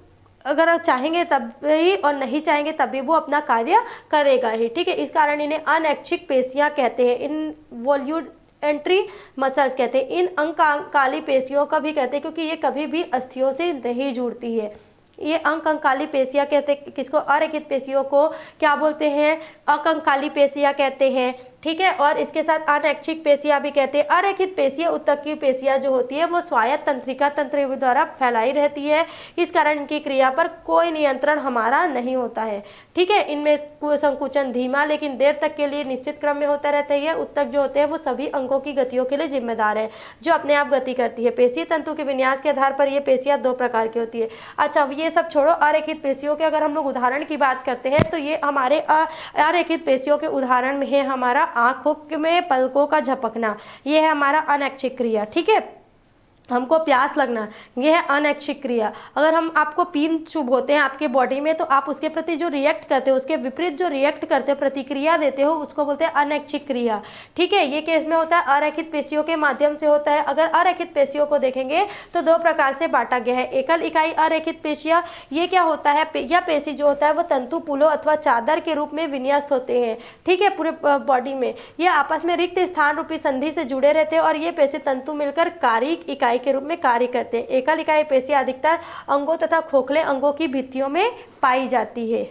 A: अगर चाहेंगे तब ही और नहीं चाहेंगे तब भी वो अपना कार्य करेगा ही। ठीक है, इस कारण इन्हें अनैच्छिक पेशियां कहते हैं। इन वॉल्यूड एंट्री मसल्स कहते हैं। इन अंककाली पेशियों का भी कहते हैं, क्योंकि ये कभी भी अस्थियों से नहीं जुड़ती है। ये अंककाली पेशियां कहते हैं किसको? अरेखित पेशियों को क्या बोलते हैं? अकंकाली पेशियां कहते हैं। ठीक है, और इसके साथ अनैच्छिक पेशियां भी कहते हैं। अरेखित पेशीय उत्तक की पेशियां जो होती है वो स्वायत्त तंत्रिका तंत्र द्वारा फैलाई रहती है, इस कारण इनकी क्रिया पर कोई नियंत्रण हमारा नहीं होता है। ठीक है, इनमें संकुचन धीमा लेकिन देर तक के लिए निश्चित क्रम में होता रहता है। उत्तक जो होते हैं वो सभी अंगों की गतियों के लिए जिम्मेदार है, जो अपने आप गति करती है। पेशीय तंतु के विन्यास के आधार पर ये पेशियां दो प्रकार की होती है। अच्छा, ये सब छोड़ो, अरेखित पेशियों के अगर हम लोग उदाहरण की बात करते हैं तो ये हमारे अरेखित पेशियों के उदाहरण में है हमारा आंखों में पलकों का झपकना, ये है हमारा अनैच्छिक क्रिया। ठीक है, हमको प्यास लगना, यह है अनैच्छिक क्रिया। अगर हम आपको पीन चुभोते हैं आपके बॉडी में तो आप उसके प्रति जो रिएक्ट करते हो, उसके विपरीत जो रिएक्ट करते हो, प्रतिक्रिया देते हो, उसको बोलते हैं अनैच्छिक क्रिया। ठीक है, ये केस में होता है अरेखित पेशियों के माध्यम से होता है। अगर अरेखित पेशियों को देखेंगे तो दो प्रकार से बांटा गया है। एकल इकाई अरेखित पेशियां, ये क्या होता है? यह पेशी जो होता है वो तंतु पुलों अथवा चादर के रूप में विन्यस्त होते हैं। ठीक है, पूरे बॉडी में ये आपस में रिक्त स्थान रूपी संधि से जुड़े रहते हैं और ये पेशी तंतु मिलकर कारिक इकाई के रूप में कार्य करते हैं। एकल इकाई पेशियां अधिकतर अंगों तथा खोखले अंगों की भित्तियों में पाई जाती है।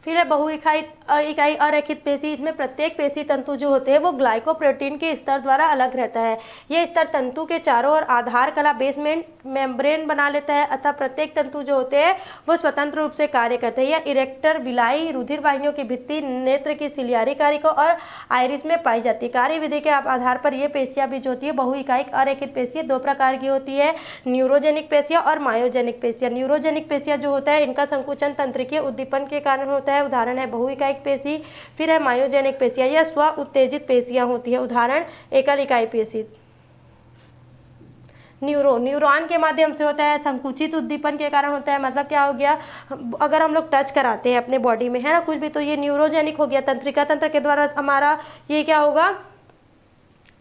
A: फिर है बहुइकाई इकाई अरेखित पेशी। इसमें प्रत्येक पेशी तंतु जो होते हैं वो ग्लाइकोप्रोटीन के स्तर द्वारा अलग रहता है। यह स्तर तंतु के चारों ओर आधार कला बेसमेंट मेम्ब्रेन बना लेता है, अतः प्रत्येक तंतु जो होते हैं वो स्वतंत्र रूप से कार्य करते हैं। यह इरेक्टर, विलाई, रुधिर वाहिनियों की भित्ति, नेत्र की सिलियारी कारिका और आइरिस में पाई जाती है। कार्यविधि के आधार पर यह पेशियां भी जो होती है बहुइकाई अरेखित पेशियां दो प्रकार की होती है, न्यूरोजेनिक पेशियां और मायोजेनिक पेशियां। न्यूरोजेनिक पेशियां जो होता है इनका संकुचन तंत्रिकीय उद्दीपन के कारण होता है, उदाहरण है बहुइकाई पेशी। फिर है मायोजेनिक पेशियां, यह स्व उत्तेजित पेशियां होती है, उदाहरण एकल इकाई पेशी। न्यूरॉन के माध्यम से होता है, संकुचित उद्दीपन के कारण होता है। मतलब क्या हो गया, अगर हम लोग टच कराते हैं अपने बॉडी में है ना कुछ भी, तो ये न्यूरोजेनिक हो गया। तंत्रिका तंत्र के द्वारा हमारा ये क्या होगा,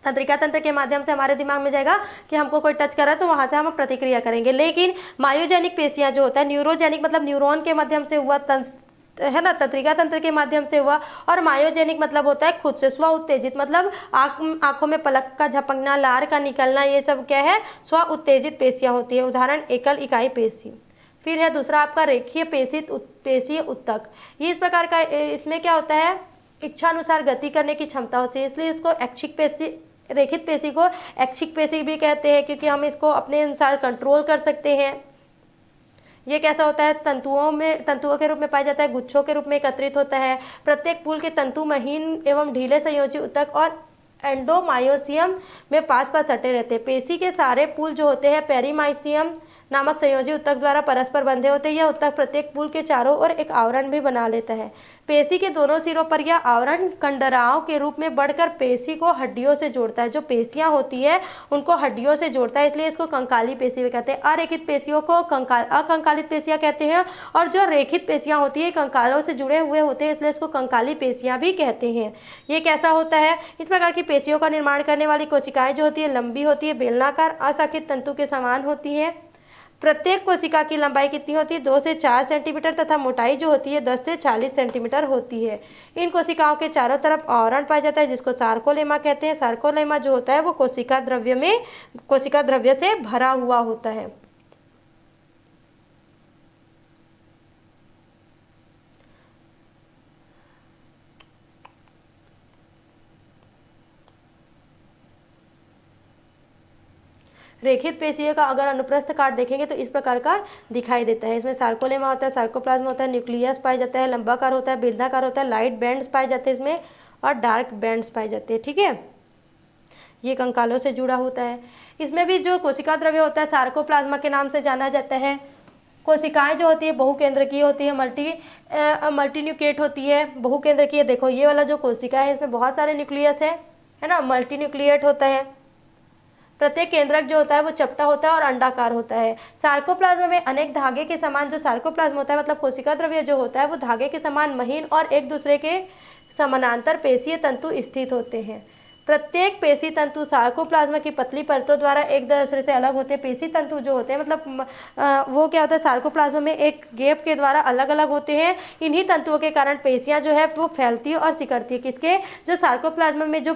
A: तंत्रिका तंत्र के माध्यम से हमारे दिमाग में जाएगा कि हमको कोई टच कर रहा है तो वहां से हम प्रतिक्रिया करेंगे। लेकिन मायोजेनिक पेशियां जो होता है, न्यूरोजेनिक मतलब न्यूरॉन के माध्यम से हुआ है ना, तंत्रिका तंत्र के माध्यम से हुआ। और मायोजेनिक मतलब होता है खुद से, स्व उत्तेजित मतलब आंखों में पलक का झपकना, लार का निकलना, ये सब क्या है, स्व उत्तेजित पेशियां होती है। उदाहरण एकल इकाई पेशी। फिर है दूसरा आपका रेखीय पेशीय उत्तक। ये इस प्रकार का, इसमें क्या होता है, इच्छा अनुसार गति करने की क्षमता होती है, इसलिए इसको ऐच्छिक पेशी, रेखित पेशी को ऐच्छिक पेशी भी कहते हैं, क्योंकि हम इसको अपने अनुसार कंट्रोल कर सकते हैं। ये कैसा होता है, तंतुओं के रूप में पाया जाता है, गुच्छों के रूप में एकत्रित होता है। प्रत्येक पुल के तंतु महीन एवं ढीले संयोजी उत्तक और एंडोमायोसियम में पास पास सटे रहते हैं। पेशी के सारे पुल जो होते हैं पेरीमाइसियम नामक संयोजी उत्तक द्वारा परस्पर बंधे होते हैं। यह उत्तक प्रत्येक पुल के चारों ओर एक आवरण भी बना लेता है। पेशी के दोनों सिरों पर यह आवरण कंडराओं के रूप में बढ़कर पेशी को हड्डियों से जोड़ता है। जो पेशियां होती है उनको हड्डियों से जोड़ता है, इसलिए इसको कंकाली पेशी भी कहते हैं। अरेखित पेशियों को अकंकालित पेशियां कहते हैं, और जो रेखित पेशियां होती है कंकालों से जुड़े हुए होते हैं, इसलिए इसको कंकाली पेशियां भी कहते हैं। ये कैसा होता है, इस प्रकार की पेशियों का निर्माण करने वाली कोशिकाएं जो होती है लंबी होती है, बेलनाकार असंकित तंतु के समान होती है। प्रत्येक कोशिका की लंबाई कितनी होती है, 2 से 4 सेंटीमीटर, तथा मोटाई जो होती है 10 से 40 सेंटीमीटर होती है। इन कोशिकाओं के चारों तरफ आवरण पाया जाता है जिसको सार्कोलेमा कहते हैं। सार्कोलेमा जो होता है वो कोशिका द्रव्य से भरा हुआ होता है। रेखित पेशियों का अगर अनुप्रस्थ काट देखेंगे तो इस प्रकार का दिखाई देता है। इसमें सार्कोलेमा होता है, सार्कोप्लाज्म होता है, न्यूक्लियस पाया जाता है, लंबाकार होता है, बेलनाकार होता है, लाइट बैंड्स पाए जाते हैं इसमें, और डार्क बैंड्स पाए जाते हैं। ठीक है, ये कंकालों से जुड़ा होता है। इसमें भी जो कोशिका द्रव्य होता है सार्कोप्लाज्मा के नाम से जाना जाता है। कोशिकाएं जो होती है बहुकेंद्रकीय होती है, मल्टीन्यूक्लिएट होती है, बहुकेंद्रकीय। देखो ये वाला जो कोशिका है इसमें बहुत सारे न्यूक्लियस है ना, मल्टीन्यूक्लिएट होता है। प्रत्येक केंद्रक जो होता है वो चपटा होता है और अंडाकार होता है। सार्कोप्लाज्म में अनेक धागे के समान जो सार्कोप्लाज्म होता है मतलब कोशिका द्रव्य जो होता है वो धागे के समान महीन और एक दूसरे के समानांतर पेशीय तंतु स्थित होते हैं। प्रत्येक पेशी तंतु सार्कोप्लाज्म की पतली परतों द्वारा एक दूसरे से अलग होते हैं। पेशी तंतु जो होते हैं मतलब वो क्या होता है, सार्कोप्लाज्म में एक गैप के द्वारा अलग अलग होते हैं। इन्हीं तंतुओं के कारण पेशियां जो है वो फैलती है और सिकुड़ती है। किसके, जो सार्कोप्लाज्म में जो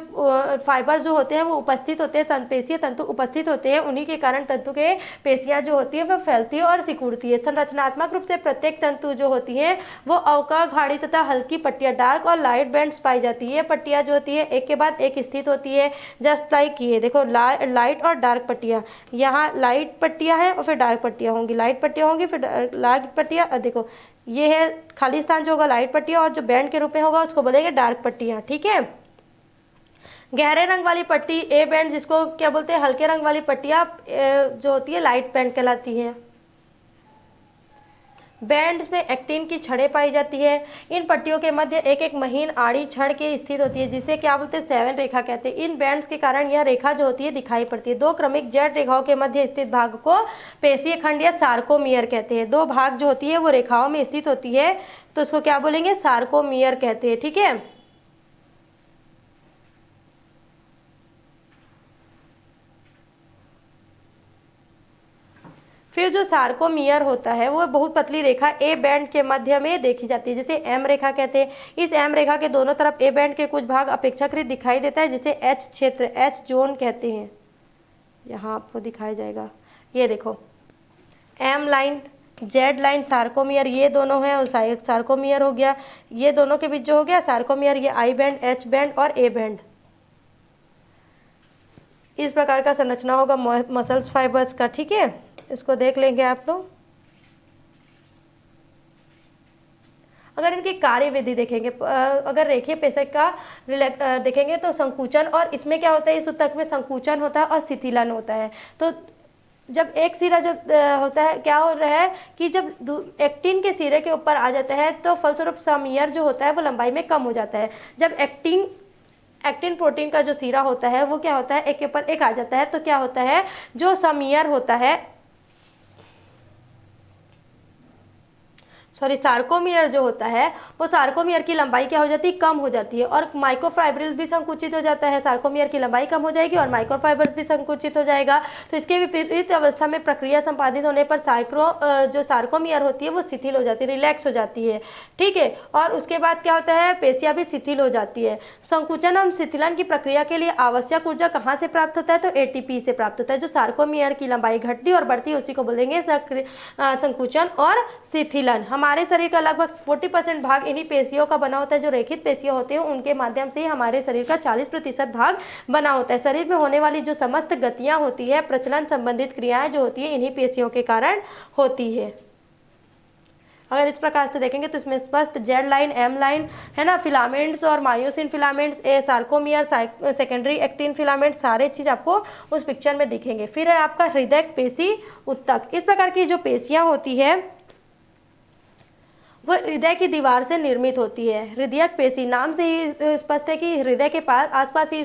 A: फाइबर जो होते हैं वो उपस्थित होते हैं, पेशीय तंतु उपस्थित होते हैं, उन्हीं के कारण तंतु के पेशियां जो होती है वो फैलती है और सिकुड़ती है। संरचनात्मक रूप से प्रत्येक तंतु जो होती है वो अवकाश घाड़ी तथा हल्की पट्टियां, डार्क और लाइट बैंड्स पाई जाती है। पट्टियां जो होती है एक के बाद एक होती है, जस्ट लाइक ये देखो लाइट और डार्क पट्टियां। यहाँ लाइट पट्टियां हैं और फिर डार्क पट्टियां होंगी, लाइट पट्टियां होंगी फिर लाइट पट्टियां। और देखो ये है खाली स्थान जो होगा लाइट पट्टियां, और जो बैंड के रूप में होगा उसको बोलेंगे डार्क पट्टियां। ठीक है, गहरे रंग वाली पट्टी ए बैंड, जिसको क्या बोलते हैं, हल्के रंग वाली पट्टियां जो होती है लाइट बैंड कहलाती है। बैंड्स में एक्टिन की छड़ें पाई जाती है। इन पट्टियों के मध्य एक एक महीन आड़ी छड़ के स्थित होती है जिसे क्या बोलते हैं, 7 रेखा कहते हैं। इन बैंड्स के कारण यह रेखा जो होती है दिखाई पड़ती है। 2 क्रमिक जेड रेखाओं के मध्य स्थित भाग को पेशीय खंड या सार्कोमियर कहते हैं। 2 भाग जो होती है वो रेखाओं में स्थित होती है तो उसको क्या बोलेंगे, सार्कोमियर कहते हैं। ठीक है, फिर जो सार्कोमियर होता है वो बहुत पतली रेखा ए बैंड के मध्य में देखी जाती है जिसे एम रेखा कहते हैं। इस एम रेखा के दोनों तरफ ए बैंड के कुछ भाग अपेक्षाकृत दिखाई देता है जिसे एच क्षेत्र, एच जोन कहते हैं। यहाँ आपको दिखाया जाएगा, ये देखो M line, Z line, sarcomere, ये दोनों है, सार्कोमियर हो गया। ये दोनों के बीच जो हो गया सार्कोमियर, ये आई बैंड, एच बैंड और ए बैंड। इस प्रकार का संरचना होगा मसल्स फाइबर्स का। ठीक है, इसको देख लेंगे आप लोग। अगर इनकी कार्यविधि देखेंगे, अगर रेखीय पेशक का देखेंगे तो संकुचन, और इसमें क्या होता है, इस उत्तक में संकुचन होता है और शिथिलन होता है। तो जब एक सिरा जो होता है क्या हो रहा है कि जब एक्टिन के सिरे के ऊपर आ जाता है तो फलस्वरूप समीयर जो होता है वो लंबाई में कम हो जाता है। जब एक्टिन प्रोटीन का जो सिरा होता है वो क्या होता है, एक के ऊपर एक आ जाता है तो क्या होता है, जो समीयर होता है, सार्कोमियर जो होता है वो सार्कोमियर की लंबाई क्या हो जाती है, कम हो जाती है, और माइक्रोफाइब्रिल्स भी संकुचित हो जाता है। सार्कोमियर की लंबाई कम हो जाएगी और माइक्रोफाइबर्स भी संकुचित हो जाएगा। तो इसके विपरीत अवस्था में प्रक्रिया संपादित होने पर जो सार्कोमियर होती है वो शिथिल हो जाती है, रिलैक्स हो जाती है, ठीक है। और उसके बाद क्या होता है, पेशियां भी शिथिल हो जाती है। संकुचन और शिथिलन की प्रक्रिया के लिए आवश्यक ऊर्जा कहाँ से प्राप्त होता है, तो एटीपी से प्राप्त होता है। जो सार्कोमियर की लंबाई घटती और बढ़ती है उसी को बोलेंगे संकुचन और शिथिलन। हमारे शरीर का लगभग 40% भाग इन्हीं पेशियों का बना होता है। जो रेखित पेशियां होते हैं उनके माध्यम से ही हमारे शरीर का 40% भाग बना होता है। शरीर में होने वाली जो समस्त गतियां होती है, प्रचलन संबंधित क्रियाएं जो होती है, इन्हीं पेशियों के कारण होती है। अगर इस प्रकार से देखेंगे तो इसमें स्पष्ट जेड लाइन, एम लाइन है ना, फिलामेंट्स और myosin filaments, sarcomere, secondary actin filament, सारे चीज आपको उस पिक्चर में दिखेंगे। फिर है आपका हृदय पेशी उत्तक। इस प्रकार की जो पेशियां होती है वो हृदय की दीवार से निर्मित होती है। हृदयक पेशी नाम से ही स्पष्ट है कि हृदय के पास आसपास ही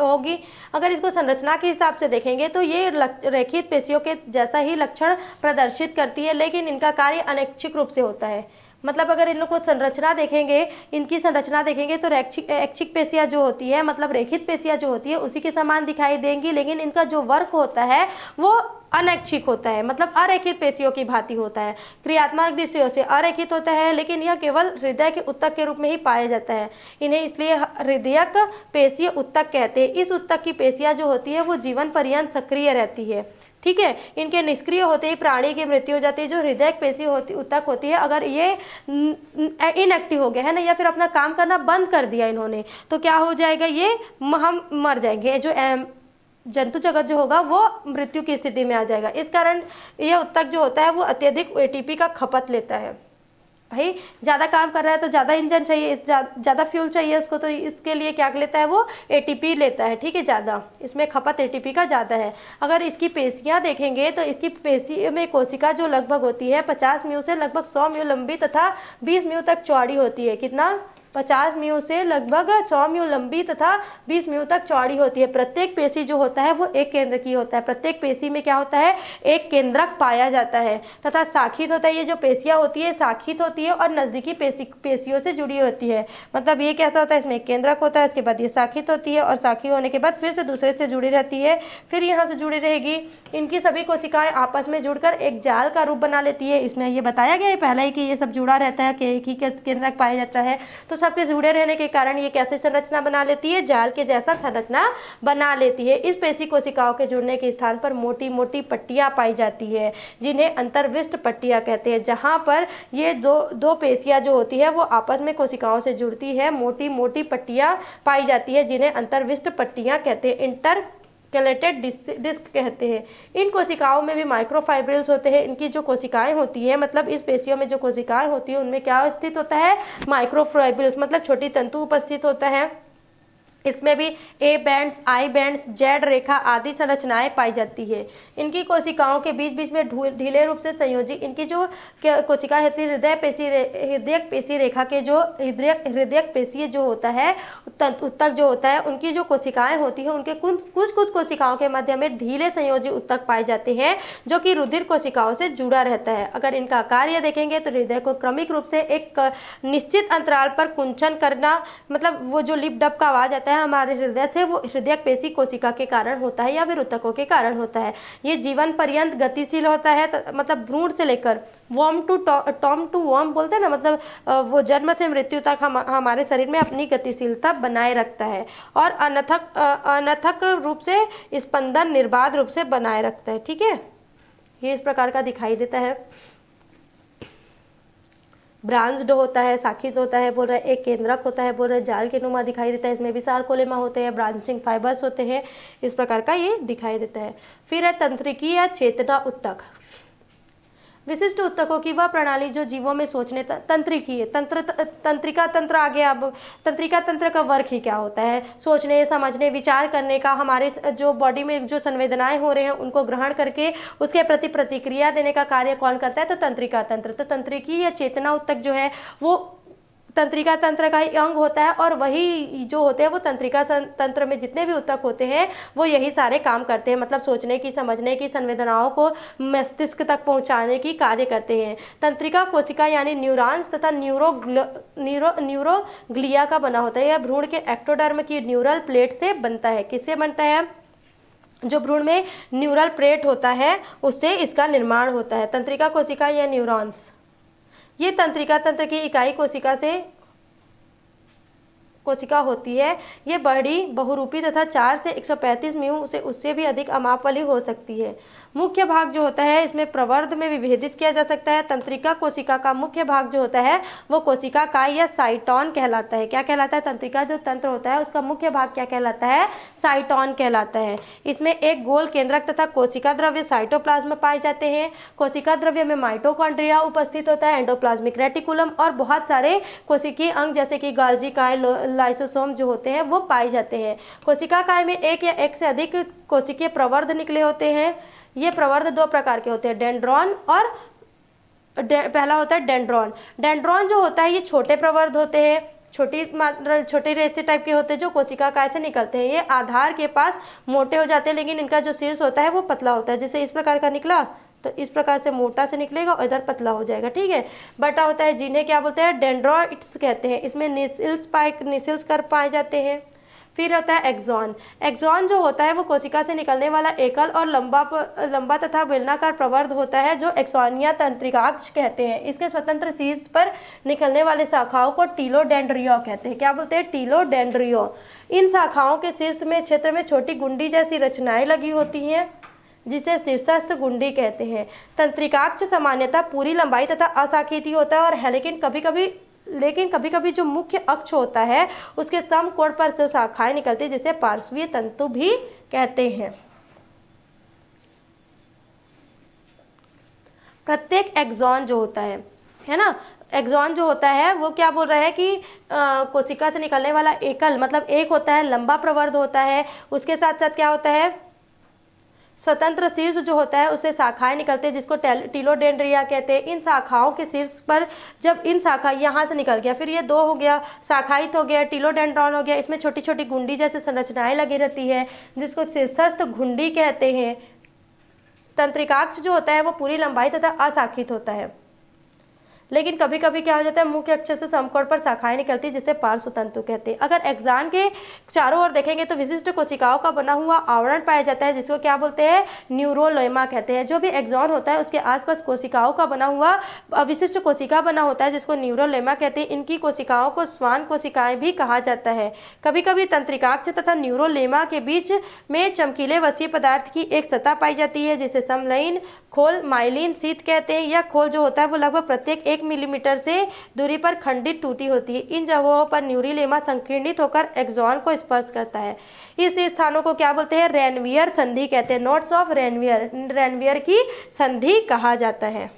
A: होगी। अगर इसको संरचना के हिसाब से देखेंगे तो ये रेखित पेशियों के जैसा ही लक्षण प्रदर्शित करती है, लेकिन इनका कार्य अनैच्छिक रूप से होता है। मतलब अगर इन लोग को संरचना देखेंगे, इनकी संरचना देखेंगे तो ऐच्छिक पेशियां जो होती है, मतलब रेखित पेशियां जो होती है उसी के समान दिखाई देंगी, लेकिन इनका जो वर्क होता है वो अनैच्छिक होता है, मतलब अरेखित पेशियों की भांति होता है। क्रियात्मक दृष्टियों से अरेखित होता है, लेकिन यह केवल हृदय के उत्तक के रूप में ही पाया जाता है। इन्हें इसलिए हृदयक पेशीय उत्तक कहते हैं। इस उत्तक की पेशियां जो होती है वो जीवन पर्यंत सक्रिय रहती है, ठीक है। इनके निष्क्रिय होते ही प्राणी की मृत्यु हो जाती है। जो हृदय पेशी होती उत्तक होती है, अगर ये इनएक्टिव हो गया है ना, या फिर अपना काम करना बंद कर दिया इन्होंने, तो क्या हो जाएगा, ये हम मर जाएंगे। जो जंतु जगत जो होगा वो मृत्यु की स्थिति में आ जाएगा। इस कारण ये उत्तक जो होता है वो अत्यधिक एटीपी का खपत लेता है। भाई ज़्यादा काम कर रहा है तो ज़्यादा इंजन चाहिए, ज़्यादा फ्यूल चाहिए उसको, तो इसके लिए क्या लेता है, वो एटीपी लेता है, ठीक है। ज़्यादा इसमें खपत एटीपी का ज़्यादा है। अगर इसकी पेशियां देखेंगे तो इसकी पेशी में कोशिका जो लगभग होती है 50 म्यू से लगभग 100 म्यू लंबी तथा 20 म्यू तक चौड़ी होती है। कितना, 50 म्यू से लगभग 100 म्यू लंबी तथा 20 म्यू तक चौड़ी होती है। प्रत्येक पेशी जो होता है वो एक केंद्र की होता है। प्रत्येक पेशी में क्या होता है, एक केंद्रक पाया जाता है तथा शाखित होता है। ये जो पेशियां होती है शाखित होती है और नजदीकी पेशियों से जुड़ी होती है। मतलब ये कैसा होता है, इसमें एक केंद्रक होता है, इसके बाद ये शाखित होती है और शाखित होने के बाद फिर से दूसरे से जुड़ी रहती है, फिर यहाँ से जुड़ी रहेगी। इनकी सभी कोशिकाएं आपस में जुड़कर एक जाल का रूप बना लेती है। इसमें ये बताया गया है पहले ही कि ये सब जुड़ा रहता है, कि एक ही केंद्रक पाया जाता है। तो सबके जुड़े रहने के कारण ये कैसे संरचना बना लेती है, जाल के जैसा संरचना बना लेती है। इस पेशी कोशिकाओं के जुड़ने के स्थान पर मोटी मोटी पट्टियां पाई जाती है, जिन्हें अंतर्विष्ट पट्टियां कहते हैं। जहां पर ये दो पेशियां जो होती है वो आपस में कोशिकाओं से जुड़ती है, मोटी मोटी पट्टियां पाई जाती है, जिन्हें अंतर्विष्ट पट्टियां कहते हैं, इंटरकैलेटेड डिस्क कहते हैं। इन कोशिकाओं में भी माइक्रोफाइब्रिल्स होते हैं। इनकी जो कोशिकाएं होती है, मतलब इस पेशियों में जो कोशिकाएं होती है उनमें क्या स्थित होता है, माइक्रोफाइब्रिल्स, मतलब छोटी तंतु उपस्थित होता है। इसमें भी ए बैंड्स, आई बैंड्स, जेड रेखा आदि संरचनाएं पाई जाती है। इनकी कोशिकाओं के बीच बीच में ढीले रूप से संयोजी इनकी जो कोशिका होती है, हृदयक पेशी रेखा के जो हृदयक पेशी जो होता है उत्तक जो होता है, उनकी जो कोशिकाएं होती है उनके कुछ कोशिकाओं के मध्य में ढीले संयोजी उत्तक पाए जाते हैं, जो कि रुधिर कोशिकाओं से जुड़ा रहता है। अगर इनका कार्य देखेंगे तो हृदय को क्रमिक रूप से एक निश्चित अंतराल पर कुंचन करना, मतलब वो जो लिप डप का आवाज आता है हमारे हृदय से, वो हृदयक पेशी कोशिका के कारण होता है या फिर उत्तकों के कारण होता है। ये जीवन पर्यंत गतिशील होता है, मतलब भ्रूण से लेकर टॉम टू वर्म बोलते हैं ना, मतलब वो जन्म से मृत्यु तक हमारे शरीर में अपनी गतिशीलता बनाए रखता है और अनथक रूप से स्पंदन निर्बाध रूप से बनाए रखता है, ठीक है। ये इस प्रकार का दिखाई देता है। ब्रांच्ड होता है, शाखित होता है, बोल रहे एक केंद्रक होता है, बोल रहे जाल के नुमा दिखाई देता है। इसमें भी सार्कोलेमा होते हैं, ब्रांचिंग फाइबर्स होते हैं, इस प्रकार का ये दिखाई देता है। फिर है तंत्रिकी या चेतना उत्तक। विशिष्ट उत्तकों की वह प्रणाली जो जीवों में सोचने तंत्रिकी है। तंत्रिका तंत्र आ गया। अब तंत्रिका तंत्र का वर्क ही क्या होता है, सोचने, समझने, विचार करने का, हमारे जो बॉडी में जो संवेदनाएं हो रहे हैं उनको ग्रहण करके उसके प्रति प्रतिक्रिया देने का कार्य कौन करता है, तो तंत्रिका तंत्र। तो तंत्रिकी या चेतना उत्तक जो है वो तंत्रिका तंत्र का ही अंग होता है, और वही जो होते हैं वो तंत्रिका तंत्र में जितने भी ऊतक होते हैं वो यही सारे काम करते हैं, मतलब सोचने की, समझने की, संवेदनाओं को मस्तिष्क तक पहुंचाने की कार्य करते हैं। तंत्रिका कोशिका यानी न्यूरॉन्स तथा न्यूरोग्लिया का बना होता है। यह भ्रूण के एक्टोडर्म की न्यूरल प्लेट से बनता है। किससे बनता है? जो भ्रूण में न्यूरल प्लेट होता है उससे इसका निर्माण होता है। तंत्रिका कोशिका या न्यूरॉन्स, ये तंत्रिका तंत्र की इकाई कोशिका होती है। ये बड़ी, बहुरूपी तथा 4 से 135 म्यू से उससे भी अधिक अमाप वाली हो सकती है। मुख्य भाग जो होता है इसमें प्रवर्ध में विभेदित किया जा सकता है। तंत्रिका कोशिका का मुख्य भाग जो होता है वो कोशिका काय या साइटॉन कहलाता है। क्या कहलाता है? तंत्रिका जो तंत्र होता है उसका मुख्य भाग क्या कहलाता है? साइटॉन कहलाता है। इसमें एक गोल केंद्रक तथा कोशिका द्रव्य साइटोप्लाज्म पाए जाते हैं। कोशिका द्रव्य में माइटोकॉन्ड्रिया उपस्थित होता है, एंडोप्लाज्मिक रेटिकुलम और बहुत सारे कोशिकीय अंग जैसे कि गाल्जी काय, लाइसोसोम जो होते हैं वो पाए जाते हैं। कोशिका काय में एक या एक से अधिक कोशिकीय प्रवर्ध निकले होते हैं। ये प्रवर्ध 2 प्रकार के होते हैं, डेंड्रॉन और पहला होता है डेंड्रॉन। डेंड्रॉन जो होता है ये छोटे प्रवर्ध होते हैं, छोटी रेशे टाइप के होते हैं जो कोशिका काय से निकलते हैं। ये आधार के पास मोटे हो जाते हैं, लेकिन इनका जो शीर्ष होता है वो पतला होता है। जैसे इस प्रकार का निकला तो इस प्रकार से मोटा से निकलेगा और इधर पतला हो जाएगा, ठीक है। बटा होता है जिन्हें क्या बोलते हैं? डेंड्रोइट्स कहते हैं। इसमें निसिल्स कर पाए जाते हैं। फिर होता है एक्सॉन। एक्सॉन जो होता है वो कोशिका से निकलने वाला एकल और लंबा तथा बेलनाकार प्रवर्ध होता है जो एक्सॉनिया तंत्रिकाक्ष कहते हैं। इसके स्वतंत्र शीर्ष पर निकलने वाले शाखाओं को टीलोडेंड्रियो कहते हैं। क्या बोलते हैं? टीलोडेंड्रियो। इन शाखाओं के शीर्ष में क्षेत्र में छोटी गुंडी जैसी रचनाएं लगी होती हैं जिसे शीर्षस्थ गुंडी कहते हैं। तंत्रिकाक्ष सामान्यतः पूरी लंबाई तथा अशाखित होता है और है, लेकिन कभी कभी जो मुख्य अक्ष होता है उसके समकोण पर से शाखाएं निकलती है जिसे पार्श्वीय तंतु भी कहते हैं। प्रत्येक एक्सॉन जो होता है ना, एक्सॉन जो होता है वो क्या बोल रहा है कि कोशिका से निकलने वाला एकल, मतलब एक होता है, लंबा प्रवर्ध होता है। उसके साथ साथ क्या होता है? स्वतंत्र शीर्ष जो होता है उससे शाखाएं निकलते हैं जिसको टीलोडेंड्रिया कहते हैं। इन शाखाओं के शीर्ष पर जब इन शाखा यहाँ से निकल गया, फिर ये 2 हो गया, शाखायित हो गया, टीलोडेंड्रॉन हो गया। इसमें छोटी छोटी गुंडी जैसे संरचनाएं लगी रहती है जिसको शीर्षस्थ गुंडी कहते हैं। तंत्रिकाक्ष जो होता है वो पूरी लंबाई तथा अशाखित होता है, लेकिन कभी कभी क्या हो जाता है? मुख्य अक्ष से समकोण पर शाखाएं निकलती है जिसे पार्श्व तंतु कहते हैं। अगर एक्सॉन के चारों ओर देखेंगे तो विशिष्ट कोशिकाओं का बना हुआ आवरण पाया जाता है जिसको क्या बोलते हैं? न्यूरोलेमा कहते हैं। जो भी एक्सॉन होता है उसके आसपास कोशिकाओं का बना हुआ विशिष्ट कोशिका बना होता है जिसको न्यूरोलेमा कहते हैं। इनकी कोशिकाओं को स्वान कोशिकाएं भी कहा जाता है। कभी कभी तंत्रिकाक्ष तथा न्यूरोलेमा के बीच में चमकीले वसीय पदार्थ की एक सतह पाई जाती है जिसे समलयन खोल माइलिन शीत कहते हैं। यह खोल जो होता है वो लगभग प्रत्येक 1 मिलीमीटर से दूरी पर खंडित टूटी होती है। इन जगहों पर न्यूरोलेमा संकीर्णित होकर एक्सॉन को स्पर्श करता है। इस स्थानों को क्या बोलते हैं? रेनवियर संधि कहते हैं। नोट्स ऑफ रेनवियर की संधि कहा जाता है।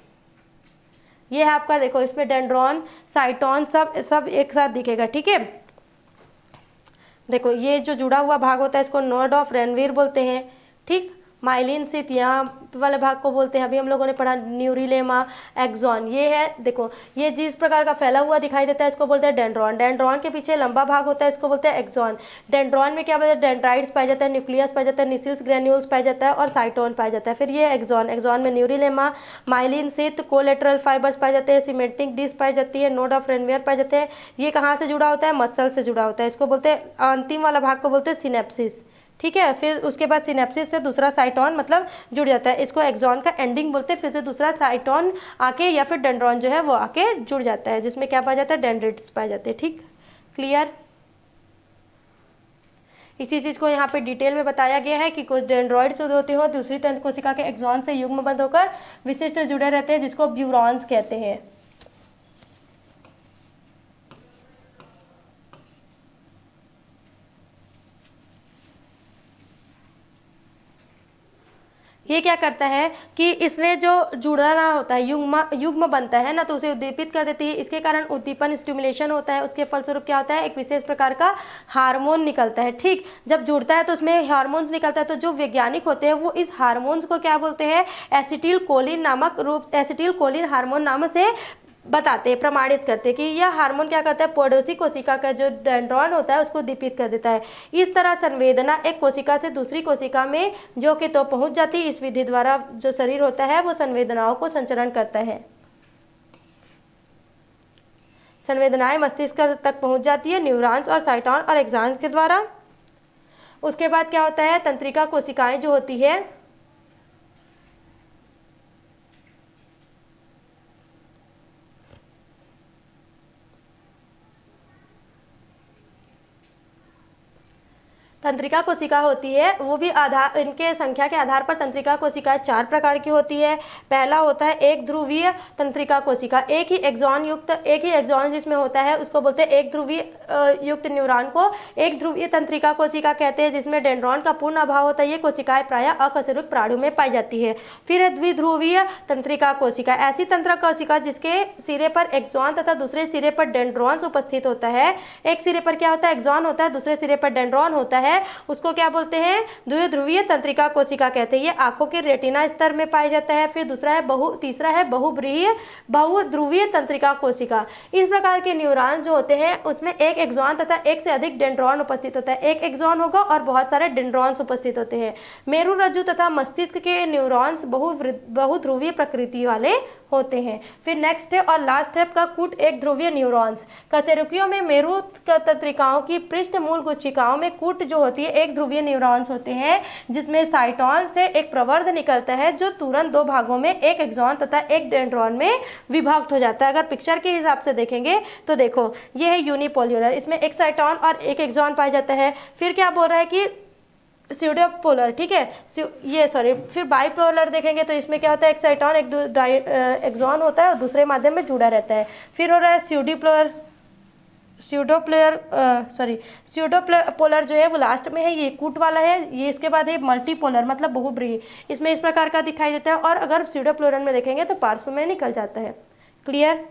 A: ये है आपका, देखो इसमें डेंड्रॉन, साइटॉन सब एक साथ दिखेगा, ठीक है। देखो ये जो जुड़ा हुआ भाग होता है इसको नोड ऑफ रेनवियर बोलते हैं, ठीक। माइलिन शीत यहाँ वाले भाग को बोलते हैं, अभी हम लोगों ने पढ़ा न्यूरोलेमा, एक्सॉन। ये है, देखो ये जिस प्रकार का फैला हुआ दिखाई देता है इसको बोलते हैं डेंड्रॉन। डेंड्रॉन के पीछे लंबा भाग होता है इसको बोलते हैं एक्सॉन। डेंड्रॉन में क्या बोलते हैं? डेंड्राइट्स पाया जाता है, न्यूक्लियस पाया जाता है, निसिल्स ग्रेन्यूल्स पाया जाता है और साइटोन पाया जाता है। फिर ये एक्सॉन। एक्सॉन में न्यूरोलेमा, माइलिन शीत, कोलेटरल फाइबर्स पाए जाते हैं, सिमेंटिक डिस्क पाई जाती है, नोड ऑफ रेनवियर पाए जाते हैं। ये कहाँ से जुड़ा होता है? मसल से जुड़ा होता है। इसको बोलते हैं, अंतिम वाला भाग को बोलते हैं सिनेप्सिस, ठीक है। फिर उसके बाद सिनेप्सिस से दूसरा साइटॉन मतलब जुड़ जाता है, इसको एक्सॉन का एंडिंग बोलते हैं। फिर से दूसरा साइटॉन आके या फिर डेंड्रॉन जो है वो आके जुड़ जाता है जिसमें क्या पाया जाता है? डेंड्राइट्स पाए जाते हैं, ठीक, क्लियर। इसी चीज़ को यहाँ पे डिटेल में बताया गया है कि कुछ डेंड्रॉइड्स जो होते हैं दूसरी तंत्र कोशिका के एक्सॉन से युग्मबद्ध होकर विशिष्ट जुड़े रहते हैं जिसको ब्यूरॉन्स कहते हैं। ये क्या करता है कि इसमें जो जुड़ना होता है, युग्म बनता है ना, तो उसे उद्दीपित कर देती है। इसके कारण उद्दीपन स्टिमुलेशन होता है। उसके फलस्वरूप क्या होता है? एक विशेष प्रकार का हार्मोन निकलता है, ठीक। जब जुड़ता है तो उसमें हार्मोन्स निकलता है। तो जो वैज्ञानिक होते हैं वो इस हार्मोन्स को क्या बोलते हैं? एसिटिल कोलिन हार्मोन नाम से बताते हैं, प्रमाणित करते हैं कि यह हार्मोन क्या करता है, पड़ोसी कोशिका का जो डेंड्रॉन होता है उसको दीपित कर देता है। इस तरह संवेदना एक कोशिका से दूसरी कोशिका में जो कि तो पहुंच जाती है। इस विधि द्वारा जो शरीर होता है वो संवेदनाओं को संचरण करता है। संवेदनाएं मस्तिष्क तक पहुंच जाती है न्यूरॉन्स और साइटॉन और एक्सॉन्स के द्वारा। उसके बाद क्या होता है, तंत्रिका कोशिकाएं जो होती है तंत्रिका कोशिका होती है वो भी आधार, इनके संख्या के आधार पर तंत्रिका कोशिकाएं 4 प्रकार की होती है। पहला होता है एक ध्रुवीय तंत्रिका कोशिका, एक ही एक्सॉन जिसमें होता है उसको बोलते हैं एक ध्रुवीय युक्त न्यूरॉन को एक ध्रुवीय तंत्रिका कोशिका कहते हैं, जिसमें डेंड्रॉन का पूर्ण अभाव होता है। ये कोशिकाएं प्रायः अकशेरुक प्राणियों में पाई जाती है। फिर है द्विध्रुवीय तंत्रिका कोशिका, ऐसी तंत्रिका कोशिका जिसके सिरे पर एक्सॉन तथा दूसरे सिरे पर डेंड्रॉन्स उपस्थित होता है। एक सिरे पर क्या होता है, एक्सॉन होता है, दूसरे सिरे पर डेंड्रॉन होता है, उसको क्या बोलते हैं, द्विध्रुवीय तंत्रिका कोशिका कहते हैं। ये आंखों के रेटिना स्तर में पाया जाता है। फिर तीसरा है बहुध्रुवीय तंत्रिका कोशिका। इस प्रकार के न्यूरॉन जो होते हैं उसमें एक एक्सॉन तथा एक से अधिक डेंड्रॉन उपस्थित होता है। एक एक्सॉन होगा और बहुत सारे डेंड्रॉन्स उपस्थित होते हैं। मेरु रज्जु तथा मस्तिष्क के न्यूरॉन्स बहुध्रुवीय प्रकृति वाले होते हैं। फिर नेक्स्ट है और लास्ट है आपका कूट एक ध्रुवीय न्यूरॉन्स। कशेरुकियों में मेरु तंत्रिकाओं की पृष्ठ मूल कोशिकाओं में कूट जो होती है एक ध्रुवीय न्यूरॉन्स होते हैं, जिसमें साइटॉन से एक प्रवर्ध निकलता है जो तुरंत 2 भागों में एक एक्सॉन तथा एक डेंड्रॉन में विभक्त हो जाता है। अगर पिक्चर के हिसाब से देखेंगे तो देखो ये है यूनिपोलर, इसमें एक साइटॉन और एक एक्सॉन पाया जाता है। फिर क्या बोल रहा है कि स्यूडोपोलर, ठीक है, फिर बाइपोलर देखेंगे तो इसमें क्या होता है, एक साइटॉन एक एक्सॉन होता है और दूसरे माध्यम में जुड़ा रहता है। फिर हो रहा है स्यूडोपोलर जो है वो लास्ट में है, ये कूट वाला है। ये इसके बाद है मल्टीपोलर मतलब बहुब्रीही, इसमें इस प्रकार का दिखाई देता है। और अगर स्यूडोपोलर में देखेंगे तो पार्श्व में निकल जाता है। क्लियर।